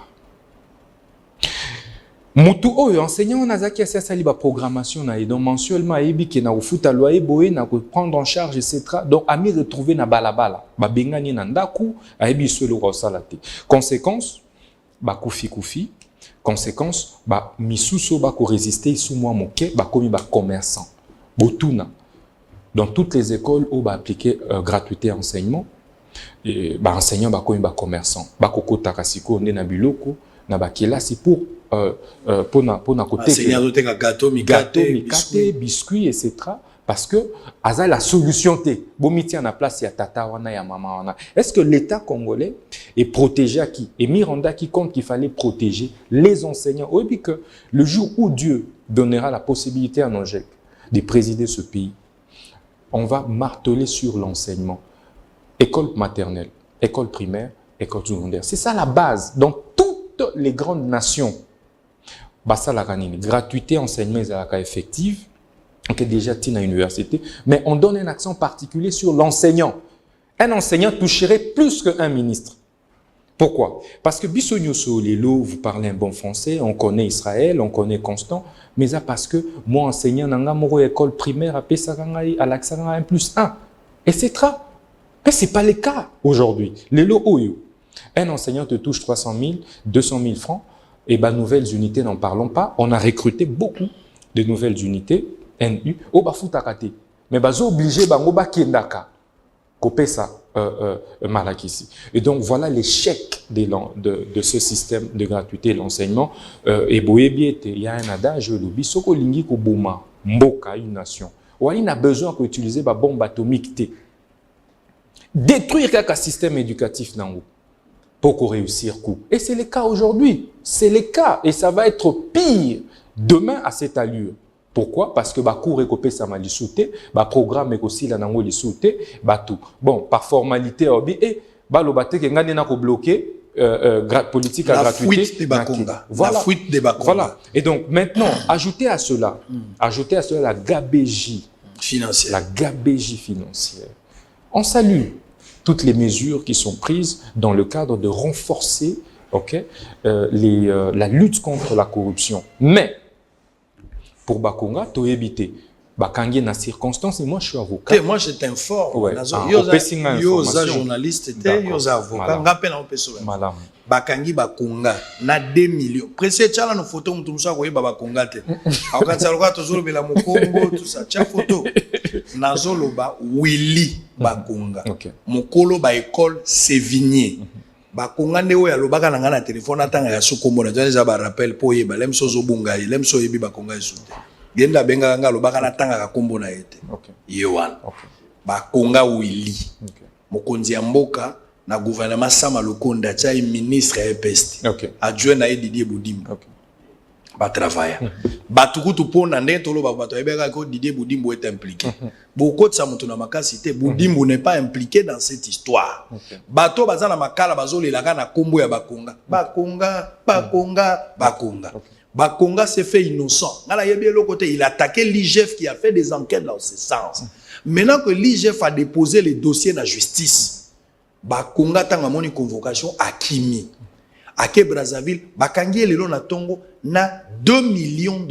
Mutu oyo enseignant on a zaki à la programmation na donc mensuellement ebi ki na ufuta loyer boye na prendre en charge etc. Donc ami retrouver na balabala ba bengani na ndaku ebi solo ko salate. Conséquence koufi conséquence misuso ko résister sous moi moké komi commerçant. Botuna dans toutes les écoles où appliquer gratuité enseignement et enseignant komi commerçant kokota kasiko ndé na biloko na kelasi pour na côté gâteau, biscuits, etc. Parce que aza la solution té bomiti na place ya tata wana ya mama wana. Est-ce que l'État congolais est protégé à qui? Et Miranda qui compte qu'il fallait protéger les enseignants. Oui, que le jour où Dieu donnera la possibilité à nos jeunes de présider ce pays, on va marteler sur l'enseignement. École maternelle, école primaire, école secondaire. C'est ça la base. Dans toutes les grandes nations, la gratuité enseignement est effective, qui est déjà à l'université, mais on donne un accent particulier sur l'enseignant. Un enseignant toucherait plus qu'un ministre. Pourquoi? Parce que Bissonio Solelo, vous parlez un bon français, on connaît Israël, on connaît Constant, mais ça parce que moi, enseignant dans une école primaire, à l'accent 1+1, etc. Mais ce n'est pas le cas aujourd'hui. Un enseignant te touche 300 000, 200 000 francs, et nouvelles unités, n'en parlons pas. On a recruté beaucoup de nouvelles unités, NU, au Bafutakate. Mais obligé, kendaka, couper ça, malakisi. Et donc, voilà l'échec de ce système de gratuité de l'enseignement. Et il y a un adage, le Soko Lingi Kobuma, Mboka, une nation. Ou il a besoin d'utiliser la bombe atomique. Détruire quelques système éducatif dans vous. Pour réussir coup. Et c'est le cas aujourd'hui. C'est le cas. Et ça va être pire demain à cette allure. Pourquoi? Parce que cours écopé ça m'a sauté, programme est aussi la nango li sauté, tout. Bon, par formalité et le baté que ngane na ko bloquer politique à gratuité. La fuite des Bakonga. Voilà. La fuite des Bakonga. Voilà. Et donc maintenant, ajoutez à cela la gabégie financière. La gabégie financière. On salue toutes les mesures qui sont prises dans le cadre de renforcer la lutte contre la corruption. Mais, pour Bakonga, tu as évité. Bakangi na circonstance, et moi je suis avocat. Moi je t'informe. Ouais. Yoza journaliste, yoza avocat. Rappelle un peu sur Madame. Bakangi Bakonga, na 2 millions. Précédemment, tchala nos photos, on touche à quoi Bakonga te. Alors quand ça le gars toujours bela mokongo tout ça. Tcha photo. Nazolo ba Willy Bakonga. Mokolo ba école Sévigné. Bakonga ndewo ya lobaka na ngana téléphone atanga ya sokombo na tza ba rappel po yeba lemso zo bunga lemso yebi Bakonga esute. Genda benga nga lobaka na tanga ka kombo na yete. Yewan. Bakonga Willy. Mokonzi ya mboka na gouvernement Sama Lokonda tcha ministre ya peste. Adjoint na Didier Boudimbo. Ba travailler. Batukutu pona ndé tolo ba bato ebeka ko Didier Boudimbo est impliqué. Beaucoup de ça mutuna makasité Boudimbo n'est pas impliqué dans cette histoire. Bato bazana makala bazoli la na kombo ya Bakonga. Bakonga. Bakonga s'est fait innocent. Ngala yebi l'autre côté, il a attaqué l'IGF qui a fait des enquêtes dans ce sens. Maintenant que l'IGF a déposé les dossiers dans la justice, Bakonga tanga moni convocation à Kimi. À Brazzaville, Bakangi lelo na tongo na $2 millions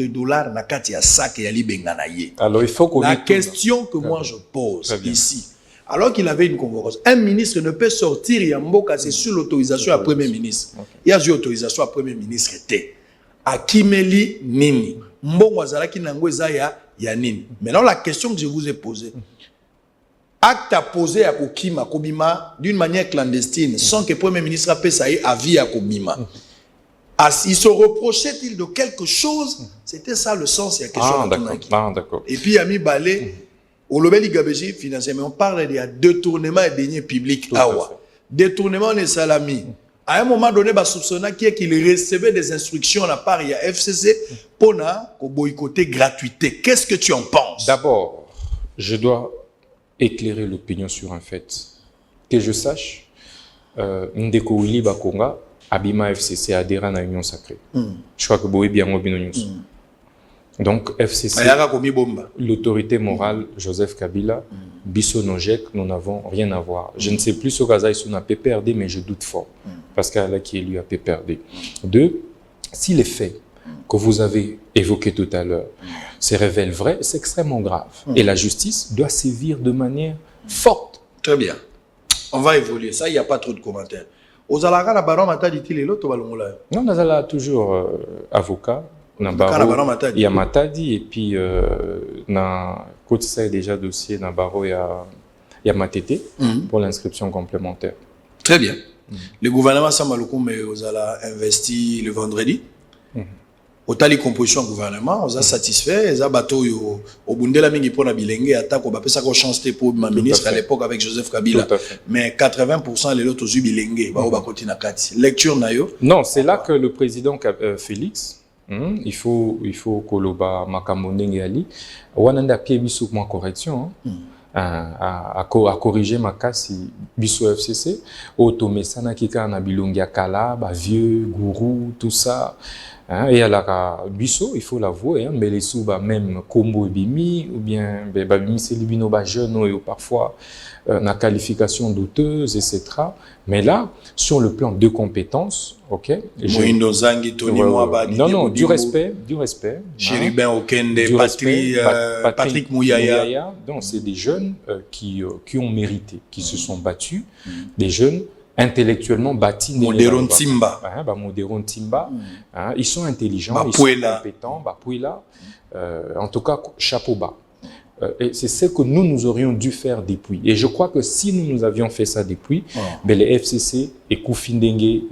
na kati ya sac ya libengana ye. Alors il faut qu'on la question que moi je pose ici. Alors qu'il avait une convocation, un ministre ne peut sortir Yamboka, c'est sur l'autorisation à premier ministre. Il y a eu autorisation à premier ministre était. Akimeli nini. Mbongo azalaki nango eza ya nini. Maintenant la question que je vous ai posée. Acte à poser à Kokima Kobima d'une manière clandestine sans que le Premier ministre appelle ça avis à Kobima. Il se reprochait-il de quelque chose? C'était ça le sens, il y a quelque chose. D'accord. Et puis, Ami Balé, au Lobeli Gabéji financier, mais on parle de détournement et deniers publics. Détournement des salami. À un moment donné, il soupçonna qu'il recevait des instructions de la part de FCC pour boycotter gratuité. Qu'est-ce que tu en penses? D'abord, je dois éclairer l'opinion sur un fait. Que je sache, Ndeko Willy Bakonga, Abima FCC adhérent à l'Union Sacrée. Je crois que Boé bien News. Donc, FCC, l'autorité morale, Joseph Kabila, Bisso Nojek, nous n'avons rien à voir. Je ne sais plus ce qu'Azaï a PPRD, mais je doute fort. Parce qu'Allah qui est lui à PPRD. Deux, si les faits que vous avez évoqués tout à l'heure se révèlent vrais, c'est extrêmement grave. Et la justice doit sévir de manière forte. Très bien. On va évoluer. Ça, il n'y a pas trop de commentaires. Aux Alara, la baron m'a dit qu'il est l'autre. Non, nous avons toujours avocat. Il y a Matadi et puis dans côté ça est déjà dossier dans Baro il y a Matete pour l'inscription complémentaire. Très bien. Le gouvernement Samaloukou mais vous allez investi le vendredi. Au tali composition gouvernement, on a satisfait, les bateaux au Bundela mingi pour la bilingue attaque au bapé ça qu'on chance pour ma ministre à l'époque avec Joseph Kabila. Mais 80% les autres sont bilingues, bah on va continuer à kati. Lecture nayo. Non, c'est là que le président Félix il faut koloba makamondenge ali wananda pie biso ma correction à corriger ma kasi biso FCC automesana kika na bilongi kala ba vieux gourou tout ça. Et à la biso, il faut l'avouer, mais les sous même combo bimi ou bien bimi c'est libino ba jeune ou parfois la qualification douteuse etc. Mais là sur le plan de compétences, ok. Non, du respect. Chérubin Okende, Patrick Mouyaya. Donc c'est des jeunes qui ont mérité, qui se sont battus, des jeunes intellectuellement bâtis. Modéron Timba. Modéron Timba. Ils sont intelligents, ils sont compétents. En tout cas, chapeau bas. Et c'est ce que nous aurions dû faire depuis. Et je crois que si nous avions fait ça depuis, les FCC et Koufindenge,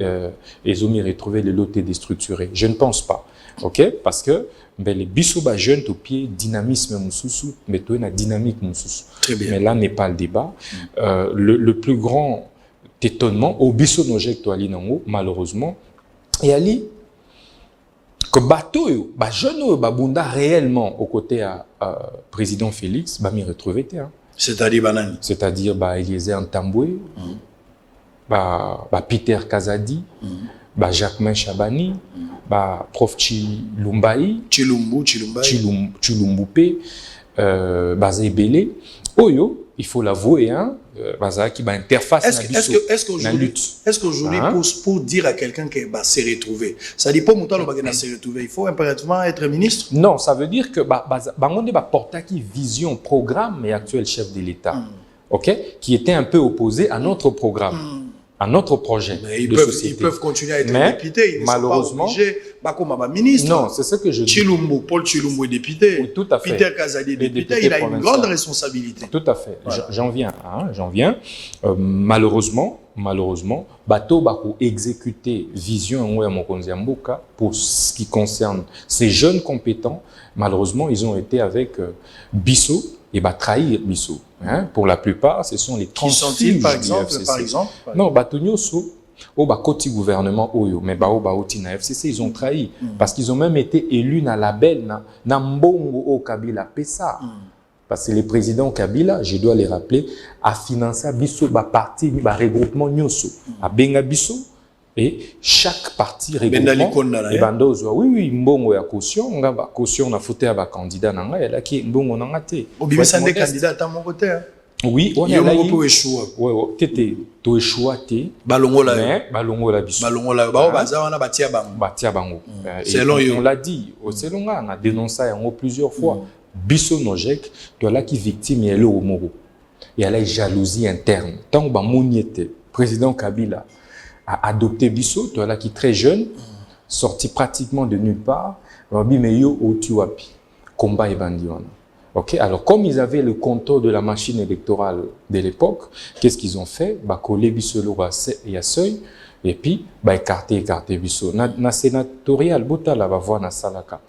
ils ont retrouvé les lotés déstructurés. Je ne pense pas. Ok? Parce que les bisoba jeunes au pied, dynamisme moussoussou, mais toi, une dynamique moussoussou. Mais là n'est pas le débat. Le plus grand étonnement au biso nojek to ali nango malheureusement et ali que bateau yo ba jeune ba bunda réellement aux côtés à président Félix ba m'y retrouver c'est-à-dire banani c'est-à-dire ba Eliezer Ntambwe ba Peter Kazadi ba Jacquemin Chabani ba prof Chilumbai Chilumboupe ba Zebele oyo il faut l'avouer, qui va interface. Est-ce qu'aujourd'hui, pour dire à quelqu'un qu'il va se retrouver, ça dit pas que va se retrouver, il faut impérativement être ministre? Non, ça veut dire que on va porter qui vision, programme et actuel chef de l'État, ok, qui était un peu opposé à notre programme. À notre projet mais de société. Ils peuvent continuer à être députés. Ils malheureusement, ne sont pas obligés comme ministre. Non, c'est ce que je dis. Paul Chilumbo est député. Oui, tout à fait. Peter Kazadi est député. Il a une grande responsabilité. Tout à fait. Voilà. J'en viens. Malheureusement, bateau bako exécuter vision à Mokonziamboka pour ce qui concerne ces jeunes compétents. Malheureusement, ils ont été avec Bisso et trahir Bisso. Pour la plupart, ce sont les transfuges par exemple. Non, Batonyoso, au côté gouvernement Oyo, mais na FCC, ils ont trahi parce qu'ils ont même été élus dans la label na Mbongo au Kabila Pessa. Parce que le président Kabila, je dois les rappeler, a financé Bisso parti regroupement Nyoso, a Benga Bisso. Et chaque parti regroupement et bandozo oui mbongo ya caution na fouté à candidat nanga et là qui mbongo nanga té obimisa des candidats à mon côté oui on a là pour échouer tété to échouer té balongola biso balongola ba baza wana batia bango selon on l'a dit selon on a dénoncé yango plusieurs fois biso nojek to là qui victime et le omoro il y a la jalousie interne tant ba moniete président Kabila a adopté Bisso, toi là qui est très jeune, sorti pratiquement de nulle part, Meyo Otuapi, combat et bandiwana. Ok, alors comme ils avaient le contrôle de la machine électorale de l'époque, qu'est-ce qu'ils ont fait? Coller Bisso et à seuil, Et puis, écarter biso. Na sénatorial, bota la va voir na salaka.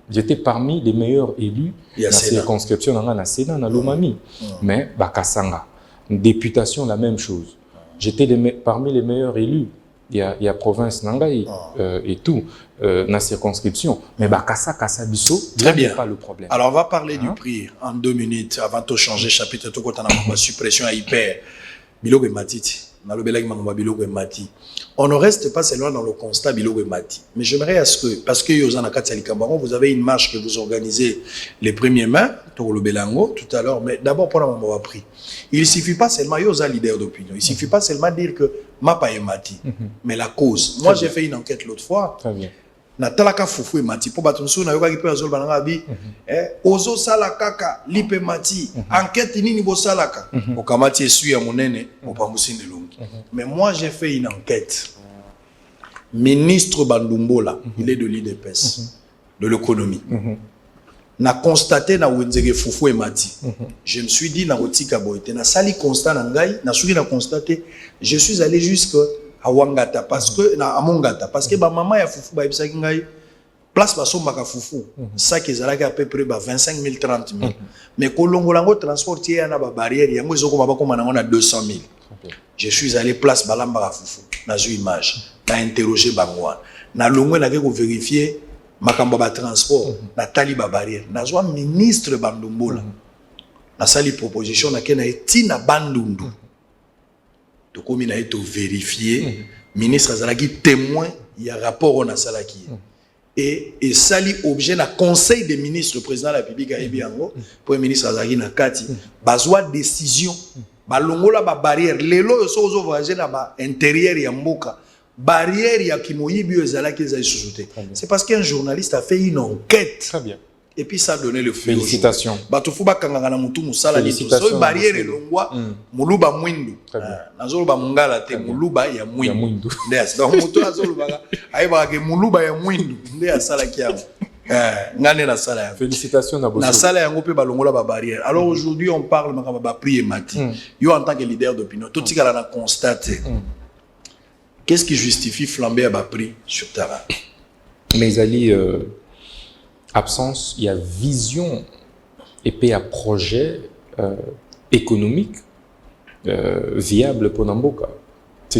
J'étais parmi les meilleurs élus dans la circonscription dans la Sénat, dans l'Omami. Mais, Bakasanga. Députation, la même chose. J'étais parmi les meilleurs élus. Il y a province Nangaï et tout, dans la circonscription. Mais Kassa Bisso, très bien. Pas le problème. Alors, on va parler du prix en 2 minutes avant de changer chapitre. Tout quand on a la suppression à hyper. Biloko et Matiti. On ne reste pas seulement dans le constat Biloko et Mati. Mais j'aimerais à ce que, parce que vous avez une marche que vous organisez les premiers mains, tout à l'heure, mais d'abord pour un prix. Il ne suffit pas seulement, Yosa leader d'opinion, il ne suffit pas seulement de dire que Mapa et Mati, mais la cause. Moi, j'ai fait une enquête l'autre fois. Très bien. Na talaka fufu e mati po batunsu na yoka kipe azol bananga bi ozo sala kaka lipe mati enquête nini bo salaka okamati esu ya monene opambusi ndelongi. Mais moi j'ai fait une enquête. Ministre Bandumbola, il est de l'IDPS, de l'économie. Na constaté na wenzege fufu e mati. Je me suis dit na otika boite na sali constat na ngai na suki na constaté, je suis allé jusque à Wangata parce que na Amongata parce que ba maman ya fufu ba ibisa ngai place ba somba ka fufu ça qui ezalaki à peu près ba 25 000 30 000 mais kolongolango transportier na ba barrière yango ezoko ba ko manango na 200 000. Je suis allé place balamba ka fufu na zu image na interroger bangwa na longwe na ke ko vérifier makambo ba transport na tali ba barrière na zo ministre Bandumbola na sali proposition na ke na etina Bandundu. Donc, comme il a été vérifié, ministre Azalaki témoin, il y a rapport au Nasalaki. Et sali objet na conseil des ministres, président de la République a Ebiango, pour le ministre Azalaki na Kati, bazwa décision, balongola ba barrière, lelo yoso voyager na ba intérieur ya mboka, barrière ya kimoyibi Azalaki za sous-souté. C'est parce qu'un journaliste a fait une enquête. Très bien. Et puis ça a donné le feu. Félicitations. Batufuba kanganga na mutu musala ni to. So barrière elongwa muluba mwindu. Nazoloba mungala te muluba ya mwindu. Ndes. Donc mutu azoloba aiba ke muluba ya mwindu nde asala kiamo. Ngane na sala ya. Félicitations na bosso. Na sala yango pe balongola ba barrière. Alors aujourd'hui on parle makaba ba prix et mati. Yo en tant que leader d'opinion, tout tika la constaté. Qu'est-ce qui justifie flamber à bas prix sur terrain? Mais Ali absence, il y a vision et puis il y a projet économique viable pour Namboka.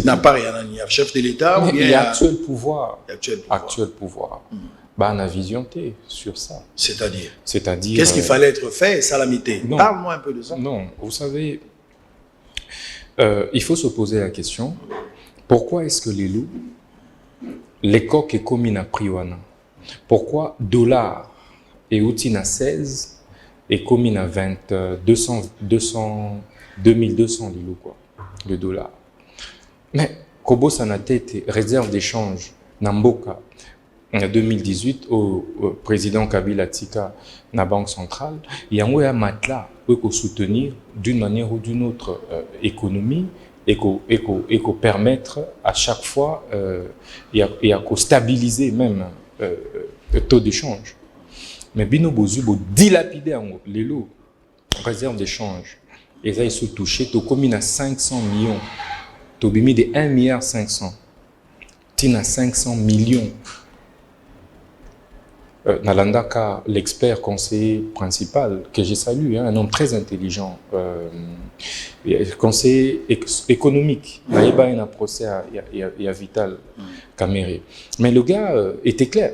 N'a pas rien à dire. Chef de l'État ou bien il y a actuel pouvoir. Actuel pouvoir. Bah, on a visionné sur ça. C'est-à-dire qu'est-ce qu'il fallait être fait, salamité? Parle-moi un peu de ça. Non, vous savez, il faut se poser la question, pourquoi est-ce que les loups, les coques et communes à Priwana, pourquoi dollar et outil à 16 et commune à 2200 lilos quoi, le dollar. Mais Kobo Sanatete réserve d'échange Namboka en 2018 au président Kabila Tika na Banque centrale, il y a un matelas pour soutenir d'une manière ou d'une autre économie et qu'on permettre à chaque fois et à stabiliser même le taux d'échange. Mais Bino Bozu bo dilapidé les lots réserve d'échange. Et ça ils sont touchés to commune à 500 millions. To bimi de 1,5 milliard. Tina 500 millions. Nalandaka, l'expert conseiller principal, que j'ai salué, un homme très intelligent, conseiller économique, il y a un procès à Vital Kamere. Mais le gars était clair,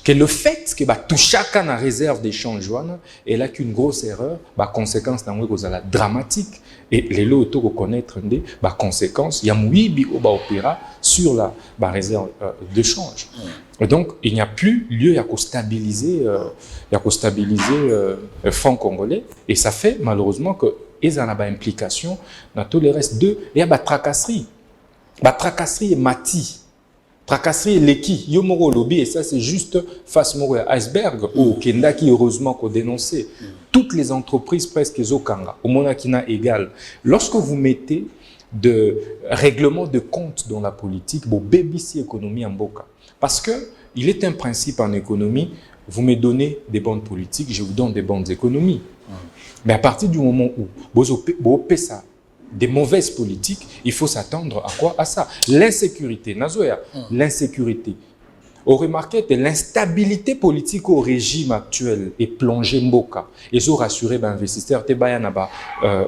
que le fait que tout chacun a réserve d'échange, elle a qu'une grosse erreur, conséquence dramatique. Et les lots auto reconnaître des conséquences, il y a mouibi au opéra sur la réserve d'échange. Donc il n'y a plus lieu à stabiliser le franc congolais et ça fait malheureusement que ils en ont implication dans tout le reste de il y a tracasserie et mati. Tracasserie et l'équi, yomoro lobby, et ça c'est juste face à iceberg, au Kenda qui heureusement qu'on dénonçait. Toutes les entreprises presque Zokanga, au Monakina égal. Lorsque vous mettez de règlement de compte dans la politique, vous BBC économie en boca. Parce que il est un principe en économie, vous me donnez des bonnes politiques, je vous donne des bonnes économies. Mais à partir du moment où vous payez ça, des mauvaises politiques, il faut s'attendre à quoi? À ça. L'insécurité, Nazoya, l'insécurité. On remarquait que l'instabilité politique au régime actuel est plongée Mboka. Et ça rassurer les investisseurs, te baya na ba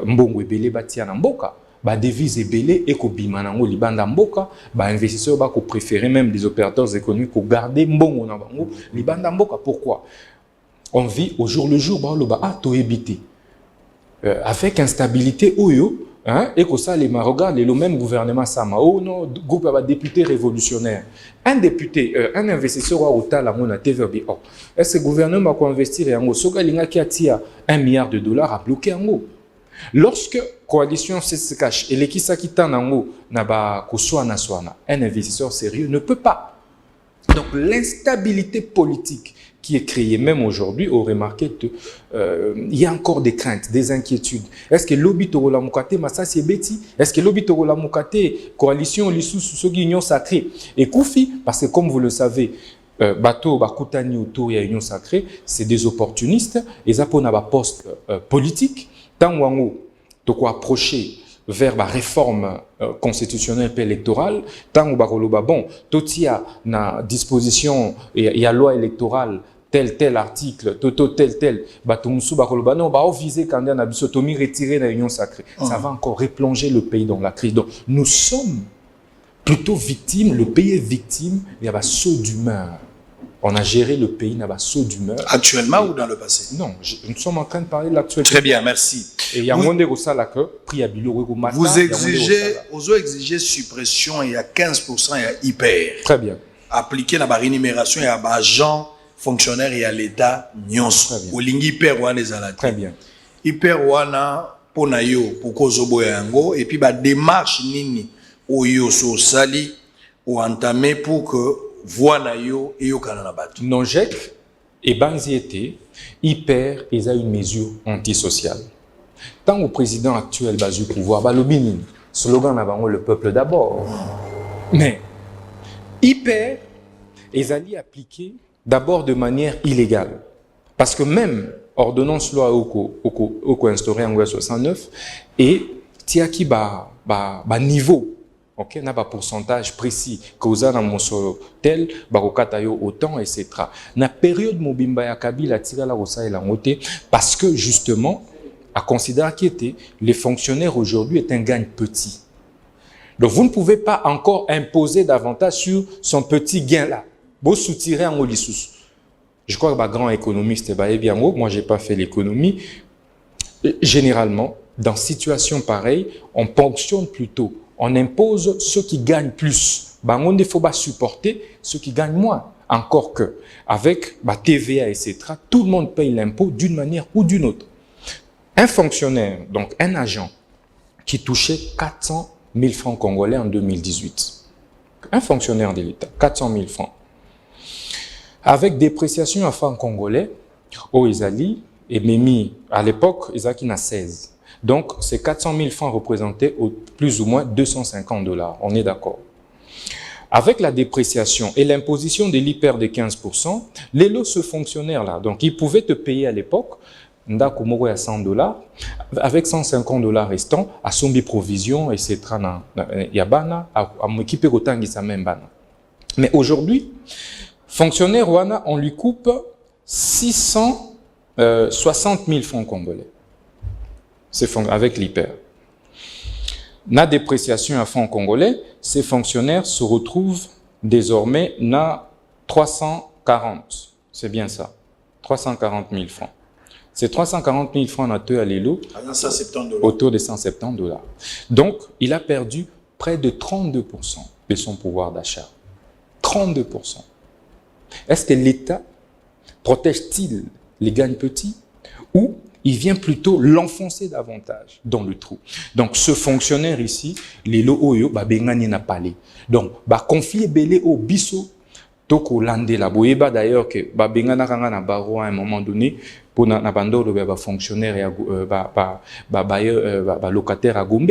mbongo ebele batia na Mboka, ba devise ebele et ko bimanango libanda Mboka, ba investisseurs ba ko préférer même des opérateurs économiques ko garder mbongo na bango libanda Mboka. Pourquoi? On vit au jour le jour ba lo ba to éviter. Avec instabilité oyo. Hein? Et que ça, les Marocains, le même gouvernement Sama, oh non, groupe de députés révolutionnaires. Un député, un investisseur au tal à mon TVB. Est-ce que le gouvernement va investir en haut? Sogalinga qui a $1 milliard à bloquer en haut. Lorsque la coalition se cache et l'équipe qui tend en haut n'a pas un investisseur sérieux ne peut pas. Donc l'instabilité politique qui est créée même aujourd'hui, on remarque qu'il y a encore des craintes, des inquiétudes. Est-ce que l'obito la mukate massa c'est bêti? Est-ce que l'obito la mukate coalition l'issue sous union sacrée et Koufi parce que comme vous le savez bateau bakutani autour de l'union sacrée, c'est des opportunistes et ça pour un poste politique tant wango de quoi approcher vers la réforme constitutionnelle et électorale, tant que bon, tout y a na disposition et à loi électorale tel article, tel, non, bah, viser quand on a bisotomie retiré de l'union sacrée. Ça va encore replonger le pays dans la crise. Donc, nous sommes plutôt victimes, le pays est victime, il y a un saut d'humeur. On a géré le pays, il y a un saut d'humeur. Actuellement ou dans le passé? Non, nous sommes en train de parler de l'actualité. Très bien, merci. Et il y a un monde vous exigez suppression, il y a 15%, il y a hyper. Très bien. Appliquer la rémunération, il y a agent, fonctionnaire, il y a l'État, nyons. Au lingi hyper wana les alati. Très bien. Hyper wana pona yo pour kozobo yango et puis ba démarche nini oyo so sali ou entamé pour que voix yo et yo kanana batu. Non jek et banziété hyper ils a une mesure antisociale. Tant au président actuel basu pouvoir balobini slogan avant le peuple d'abord. Mais hyper ils allaient appliquer d'abord de manière illégale. Parce que même ordonnance loi oko instaurée en 69 et tiaki ba niveau, ok, n'a pas pourcentage précis causa dans mon solo tel barokata yo autant etc. Na période mobimba ya Kabila tira la rosa et la moté parce que justement à considérer qui était les fonctionnaires aujourd'hui est un gain petit. Donc vous ne pouvez pas encore imposer davantage sur son petit gain là. Beau soutirer en Olissous. Je crois que grand économiste, bien moi j'ai pas fait l'économie. Généralement, dans situation pareille, on ponctionne plutôt. On impose ceux qui gagnent plus. On ne faut pas supporter ceux qui gagnent moins. Encore que, avec TVA, etc., tout le monde paye l'impôt d'une manière ou d'une autre. Un fonctionnaire, donc un agent, qui touchait 400 000 francs congolais en 2018. Un fonctionnaire de l'État, 400 000 francs. Avec dépréciation à francs congolais, au Isali, et Mimi, à l'époque, Isaki n'a 16. Donc, ces 400 000 francs représentaient plus ou moins $250. On est d'accord. Avec la dépréciation et l'imposition de l'hyper de 15%, les lots, ce fonctionnaire-là, donc ils pouvaient te payer à l'époque, ndako moko ya $100, avec $150 restants, à sombi provision, etc. Yabana, à m'équiper autant ça même bana. Mais aujourd'hui, fonctionnaire Rwanda, on lui coupe 660 000 francs congolais. C'est avec l'hyper. Na dépréciation à francs congolais, ces fonctionnaires se retrouvent désormais na 340. C'est bien ça. 340 000 francs. Ces 340 000 francs à l'élo, autour de $170. Donc, il a perdu près de 32% de son pouvoir d'achat. 32%. Est-ce que l'État protège-t-il les gains petits ou il vient plutôt l'enfoncer davantage dans le trou? Donc, ce fonctionnaire ici, les lots oyo, bengani n'a pas les. Donc, conflit belé au biso, toko lande la boyeba d'ailleurs que bengana kanga na baro à un moment donné pour na bando le fonctionnaire et locataire à Gombe.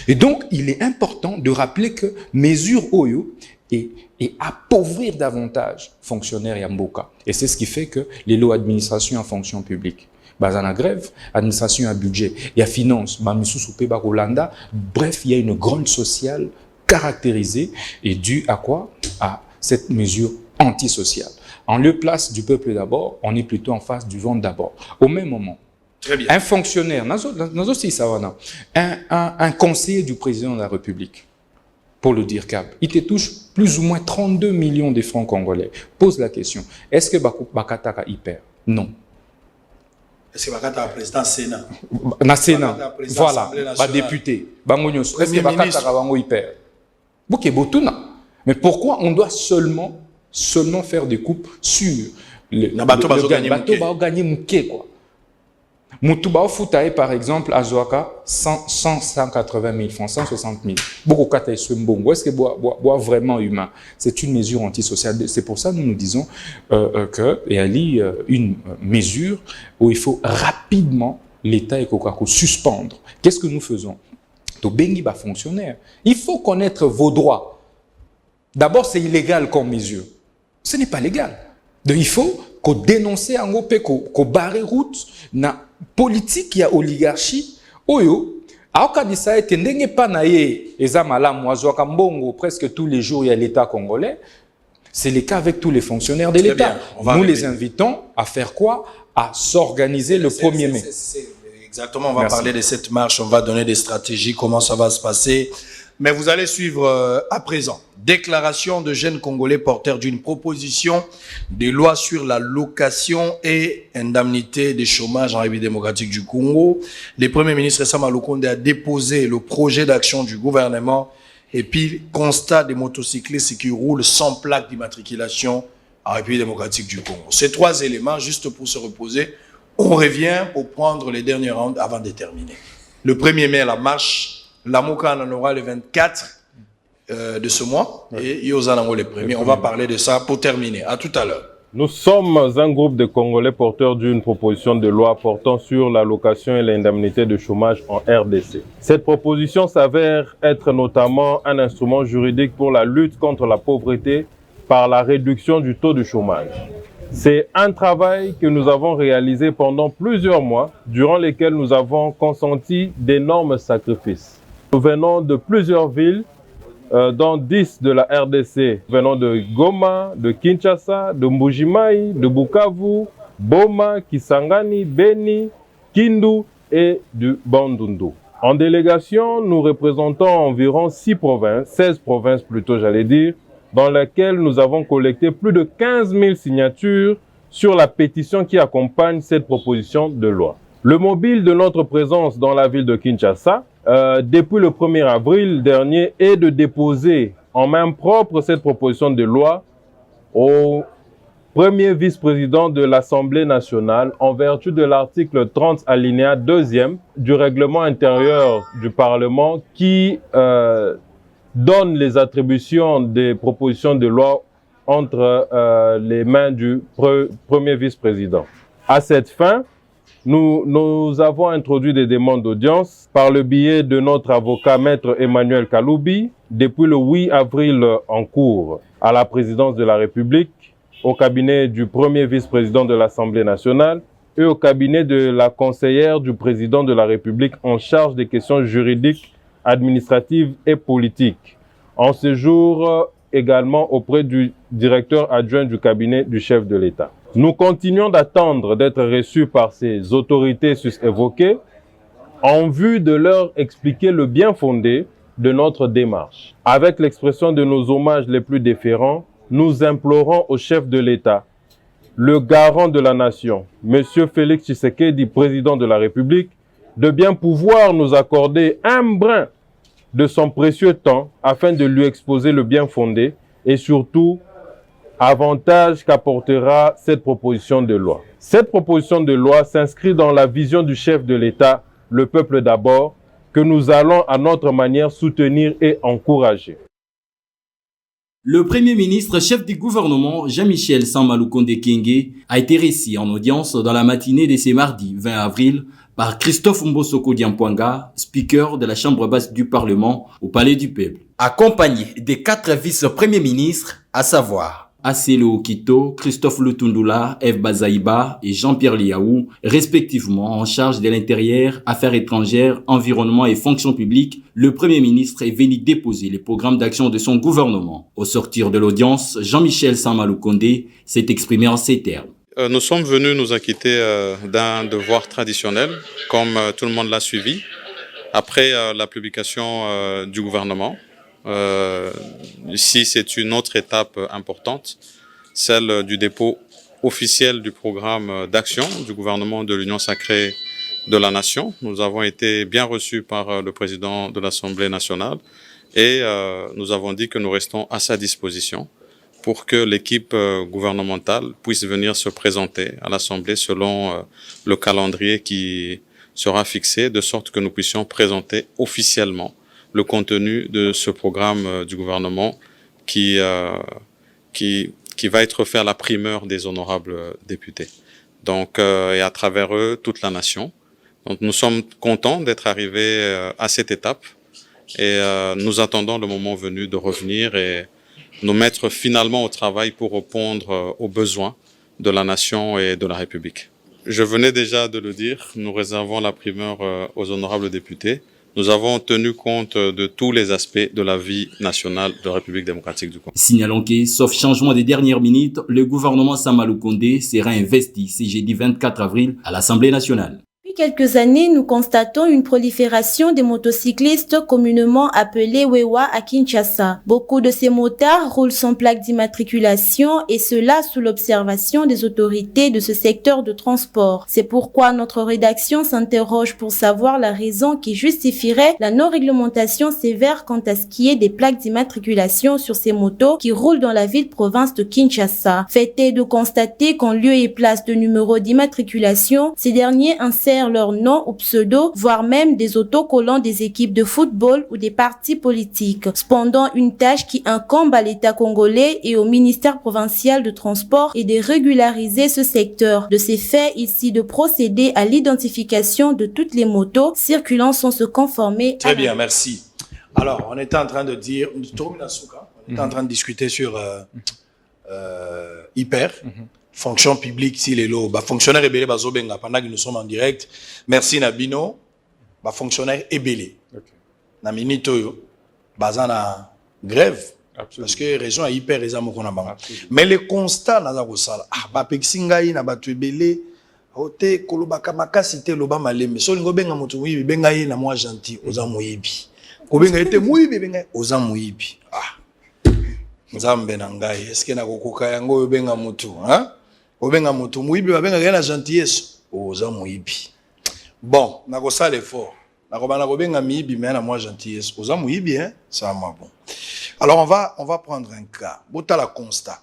Et donc, il est important de rappeler que mesure oyo et appauvrir davantage fonctionnaires et Mboka. Et c'est ce qui fait que les lots d'administration en fonction publique, bazana grève, administration à budget, il y a finance, mamisu peba Rolanda. Bref, il y a une grogne sociale caractérisée et due à quoi? À cette mesure antisociale. En lieu place du peuple d'abord, on est plutôt en face du ventre d'abord. Au même moment, très bien. Un fonctionnaire, un conseiller du président de la République, pour le dire cap, il te touche plus ou moins 32 millions de francs congolais. Pose la question, est-ce que Bakataka hyper? Non. Est-ce que Bakataka président Sénat? Na Sénat, voilà, député, est-ce que Bakataka bango hyper? Mais pourquoi on doit seulement faire des coupes sur le bateau va gagner mouké quoi. Moutuba Foutae par exemple à Zoaka 180 000 francs, 160 000. Beaucoup de cas est-ce que bois vraiment humain? C'est une mesure antisociale. C'est pour ça que nous disons que il y a une mesure où il faut rapidement l'État et Kokako suspendre. Qu'est-ce que nous faisons? To bengi ba fonctionnaire. Il faut connaître vos droits. D'abord, c'est illégal comme mesure. Ce n'est pas légal. Donc, il faut qu'on dénonce en gros, qu'on barre route na politique ya oligarchie. Oyo, aoka disa ete ndenge pa na ye ezamala mwazoka mbongo presque tous les jours il y a l'État congolais. C'est le cas avec tous les fonctionnaires de l'État. Nous les invitons à faire quoi? À s'organiser le 1er mai. Exactement, on va parler de cette marche, on va donner des stratégies, comment ça va se passer. Mais vous allez suivre à présent. Déclaration de jeunes Congolais porteurs d'une proposition de loi sur la location et indemnité des chômages en République démocratique du Congo. Le Premier ministre Sama Lukonde a déposé le projet d'action du gouvernement et puis constat des motocyclistes qui roulent sans plaque d'immatriculation en République démocratique du Congo. Ces trois éléments, juste pour se reposer, on revient pour prendre les derniers rounds avant de terminer. Le 1er mai, la marche. La Moka en aura le 24 de ce mois et Yozanango le 1er. On va parler de ça pour terminer. À tout à l'heure. Nous sommes un groupe de Congolais porteurs d'une proposition de loi portant sur la location et l'indemnité de chômage en RDC. Cette proposition s'avère être notamment un instrument juridique pour la lutte contre la pauvreté par la réduction du taux de chômage. C'est un travail que nous avons réalisé pendant plusieurs mois, durant lesquels nous avons consenti d'énormes sacrifices. Nous venons de plusieurs villes, dont 10 de la RDC. Nous venons de Goma, de Kinshasa, de Mbujimai, de Bukavu, Boma, Kisangani, Beni, Kindu et du Bandundu. En délégation, nous représentons environ 16 provinces plutôt j'allais dire, dans lesquelles nous avons collecté plus de 15 000 signatures sur la pétition qui accompagne cette proposition de loi. Le mobile de notre présence dans la ville de Kinshasa, depuis le 1er avril dernier, est de déposer en main propre cette proposition de loi au premier vice-président de l'Assemblée nationale en vertu de l'article 30 alinéa 2e du règlement intérieur du Parlement qui donne les attributions des propositions de loi entre les mains du premier vice-président. À cette fin, nous avons introduit des demandes d'audience par le biais de notre avocat maître Emmanuel Kaloubi depuis le 8 avril en cours à la présidence de la République, au cabinet du premier vice-président de l'Assemblée nationale et au cabinet de la conseillère du président de la République en charge des questions juridiques, administratives et politiques. En séjour également auprès du directeur adjoint du cabinet du chef de l'État. Nous continuons d'attendre d'être reçus par ces autorités sus-évoquées en vue de leur expliquer le bien fondé de notre démarche. Avec l'expression de nos hommages les plus déférents, nous implorons au chef de l'État, le garant de la nation, M. Félix Tshisekedi, président de la République, de bien pouvoir nous accorder un brin de son précieux temps afin de lui exposer le bien fondé et surtout avantage qu'apportera cette proposition de loi. Cette proposition de loi s'inscrit dans la vision du chef de l'État, le peuple d'abord, que nous allons à notre manière soutenir et encourager. Le Premier ministre, chef du gouvernement, Jean-Michel Sama Lukonde Kyenge, a été reçu en audience dans la matinée de ce mardi 20 avril par Christophe Mbosoko Diampouanga, speaker de la Chambre basse du Parlement au Palais du Peuple, accompagné des 4 vice-premiers ministres, à savoir Aselo Okito, Christophe Lutundula, Eve Bazaïba et Jean-Pierre Liaou, respectivement en charge de l'intérieur, affaires étrangères, environnement et fonction publique, le Premier ministre est venu déposer les programmes d'action de son gouvernement. Au sortir de l'audience, Jean-Michel Samaloukonde s'est exprimé en ces termes. Nous sommes venus nous acquitter d'un devoir traditionnel, comme tout le monde l'a suivi, après la publication du gouvernement. Ici, c'est une autre étape importante, celle du dépôt officiel du programme d'action du gouvernement de l'Union sacrée de la Nation. Nous avons été bien reçus par le président de l'Assemblée nationale et nous avons dit que nous restons à sa disposition pour que l'équipe gouvernementale puisse venir se présenter à l'Assemblée selon le calendrier qui sera fixé, de sorte que nous puissions présenter officiellement le contenu de ce programme du gouvernement qui va être fait à la primeur des honorables députés. Donc, et à travers eux, toute la nation. Donc, nous sommes contents d'être arrivés à cette étape et nous attendons le moment venu de revenir et nous mettre finalement au travail pour répondre aux besoins de la nation et de la République. Je venais déjà de le dire, nous réservons la primeur aux honorables députés. Nous avons tenu compte de tous les aspects de la vie nationale de la République démocratique du Congo. Signalons que, sauf changement des dernières minutes, le gouvernement Samaloukonde sera investi ce jeudi 24 avril à l'Assemblée nationale. Depuis quelques années, nous constatons une prolifération des motocyclistes communément appelés Wewa à Kinshasa. Beaucoup de ces motards roulent sans plaque d'immatriculation et cela sous l'observation des autorités de ce secteur de transport. C'est pourquoi notre rédaction s'interroge pour savoir la raison qui justifierait la non-réglementation sévère quant à ce qui est des plaques d'immatriculation sur ces motos qui roulent dans la ville-province de Kinshasa. Fait est de constater qu'en lieu et place de numéro d'immatriculation, ces derniers insèrent leur nom ou pseudo, voire même des autocollants des équipes de football ou des partis politiques. Cependant, une tâche qui incombe à l'État congolais et au ministère provincial de transport est de régulariser ce secteur. De ces faits, ici de procéder à l'identification de toutes les motos circulant sans se conformer. Très bien, merci. Alors, on était en train de dire, on était en train de discuter sur hyper. Fonction publique, si les lots, fonctionnaire ébélé, pendant que nous sommes en direct. Merci Nabino, fonctionnaire ébélé. Na minute, na grève. Parce que région a hyper raison. Mais le constat, pexingaï, na batu ébélé, ote, kolobaka makasite, loba maleme. So, lingo benga mutu mouibi, bengaï na moi gentil, oza mouibi. Kobenga ete mouibi, bengaï, oza mouibi. Nzambe na ngai, est-ce que na kokoka yango benga mutu, hein? Obenga mutu mouibi, benga gana gentillesse, oza mouibi. Bon, na ko sala l'effort. Na ko benga miibi, mais na moi gentillesse, oza mouibi, hein? Ça m'a bon. Alors on va prendre un cas. Bota la constat.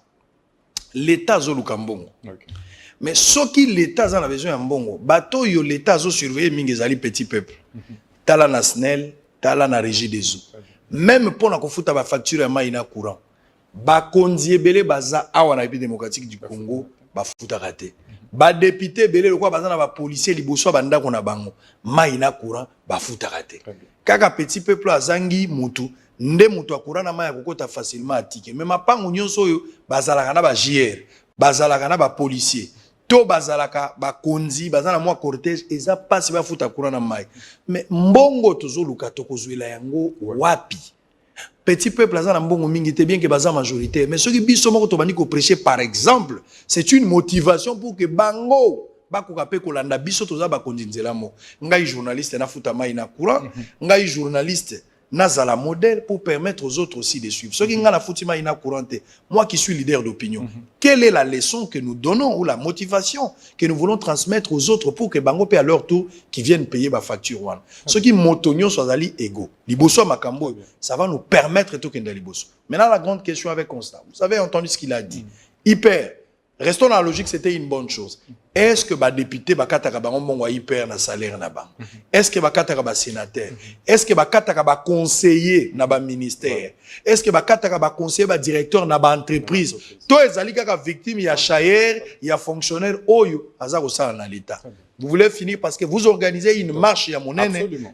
L'État zo lukambongo. Mais ce qui l'État a besoin de mbongo, bateau yo l'État zo surveiller mingezali petit peuple. Tala na SNEL, tala na régie des eaux. Même pour na kofuta ba facture ya maïna courant. Ba konzi belé baza awa na République démocratique du Congo, ba futa raté. Ba député belé le quoi baza na ba policier liboso banda ko na bango, maïna courant ba futa raté. Kaka petit peuple azangi mutu, nde mutu akura na maya kokota facilement atike. Mais mapango nyonso yo bazalaka na ba JR, bazalaka na ba policier. To bazalaka ba konzi bazana mwa cortège eza pasi ba futa courant na mai. Mais mbongo tozo luka tokozwela yango wapi? Petit peuple azana mbongo mingi te bien que baza majoritaire, mais ce qui biso moko to bani ko prêcher par exemple, c'est une motivation pour que bango bakoka pe kolanda biso toza ba kondinzela mo. Ngai journaliste na futa mai na courant, ngai journaliste nazala modèle pour permettre aux autres aussi de suivre. Ce qui nga na futima ina courante, moi qui suis leader d'opinion, quelle est la leçon que nous donnons ou la motivation que nous voulons transmettre aux autres pour que bango pe à leur tour qui viennent payer ma facture one. Ce qui motonio soit ali ego. Liboso makambo, ça va nous permettre tout kenda liboso. Maintenant la grande question avec Constant. Vous avez entendu ce qu'il a dit. Hyper. Restons dans la logique, c'était une bonne chose. Est-ce que les députés ont hyper na salaire na-ba? Est-ce que les sénateurs? Est-ce que les conseillers na ba ministère? Est-ce que les conseillers ba directeur na ba entreprise? Tous les victimes, il y a chayer, il y a fonctionnaire, oyo, aza ko sala na l'État. Vous voulez finir parce que vous organisez une marche à mon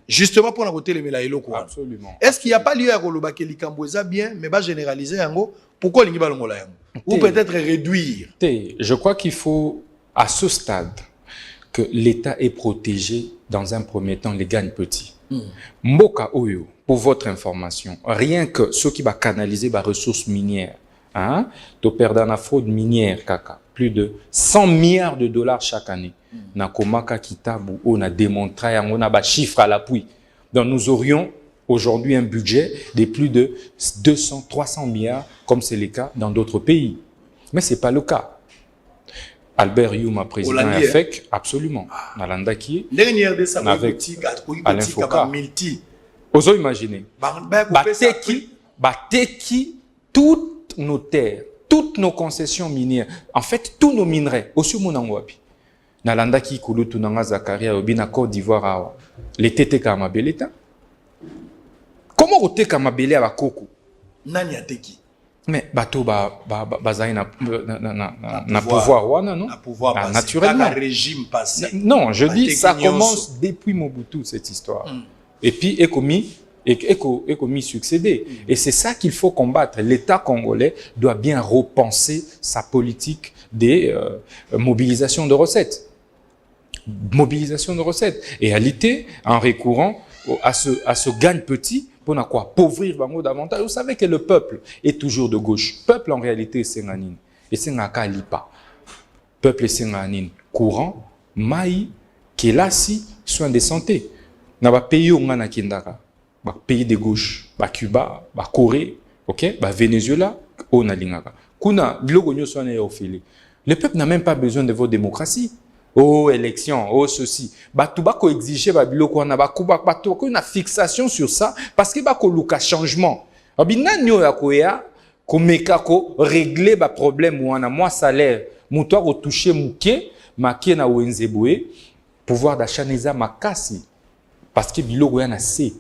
justement pour la voter les mélaïlo quoi. Absolument. Est-ce qu'il n'y a pas lieu à Goloba que l'Ikamboza bien, mais pas généraliser yango? Pourquoi l'Ingiba Longola yango? Ou peut-être réduire? Je crois qu'il faut, à ce stade, que l'État ait protégé, dans un premier temps, les gagne petits. Mboka Oyo, pour votre information, rien que ceux qui vont canaliser les ressources minières, hein, de perdre la fraude minière, kaka, plus de 100 milliards de dollars chaque année. Nakomaka Kitabu, on a démontré, on a des chiffres à l'appui. Donc nous aurions aujourd'hui un budget de plus de 200, 300 milliards, comme c'est le cas dans d'autres pays. Mais ce n'est pas le cas. Albert Youma, président de la FEC, absolument. Nalanda qui est avec Alain Foucault. Osons imaginer. Bateki, toutes nos terres, toutes nos concessions minières, en fait, tous nos minerais, aussi Mounangwapi. Nalanda qui koulou tunanga Zakaria obina Côte d'Ivoire les tété kama beleta. Comment oté kama belé à Koko? Nani ateki? Mais bateau bazai na pouvoir wana non? Na pouvoir naturellement. Régime passé. Non, je dis ça commence depuis Mobutu cette histoire. Et puis écomi succédé. Et c'est ça qu'il faut combattre. L'État congolais doit bien repenser sa politique des mobilisations de recettes. Mobilisation de recettes. Et à l'été, en recourant à ce gagne petit, pour quoi? Pauvrir Bango davantage. Vous savez que le peuple est toujours de gauche. Peuple en réalité c'est Nganine. Et c'est Ngaka Lipa. Peuple c'est Nganine. Courant, Maï, Kelasi, soins de santé. N'a pas payé au Ngana Kindara. Pays de gauche. Cuba, Corée, ok? Venezuela, on a l'ingaka. Kuna, bilogonyo soane ofele. Le peuple n'a même pas besoin de votre démocratie. Oh, élection, oh, ceci. Tout va exiger, une fixation sur ça, parce qu'il va y a changement. Régler le problème ou un mois salaire, moutoir au toucher mouké, maké na wenzeboué, pouvoir d'achat neza makasi. Parce que bilogo yana assez.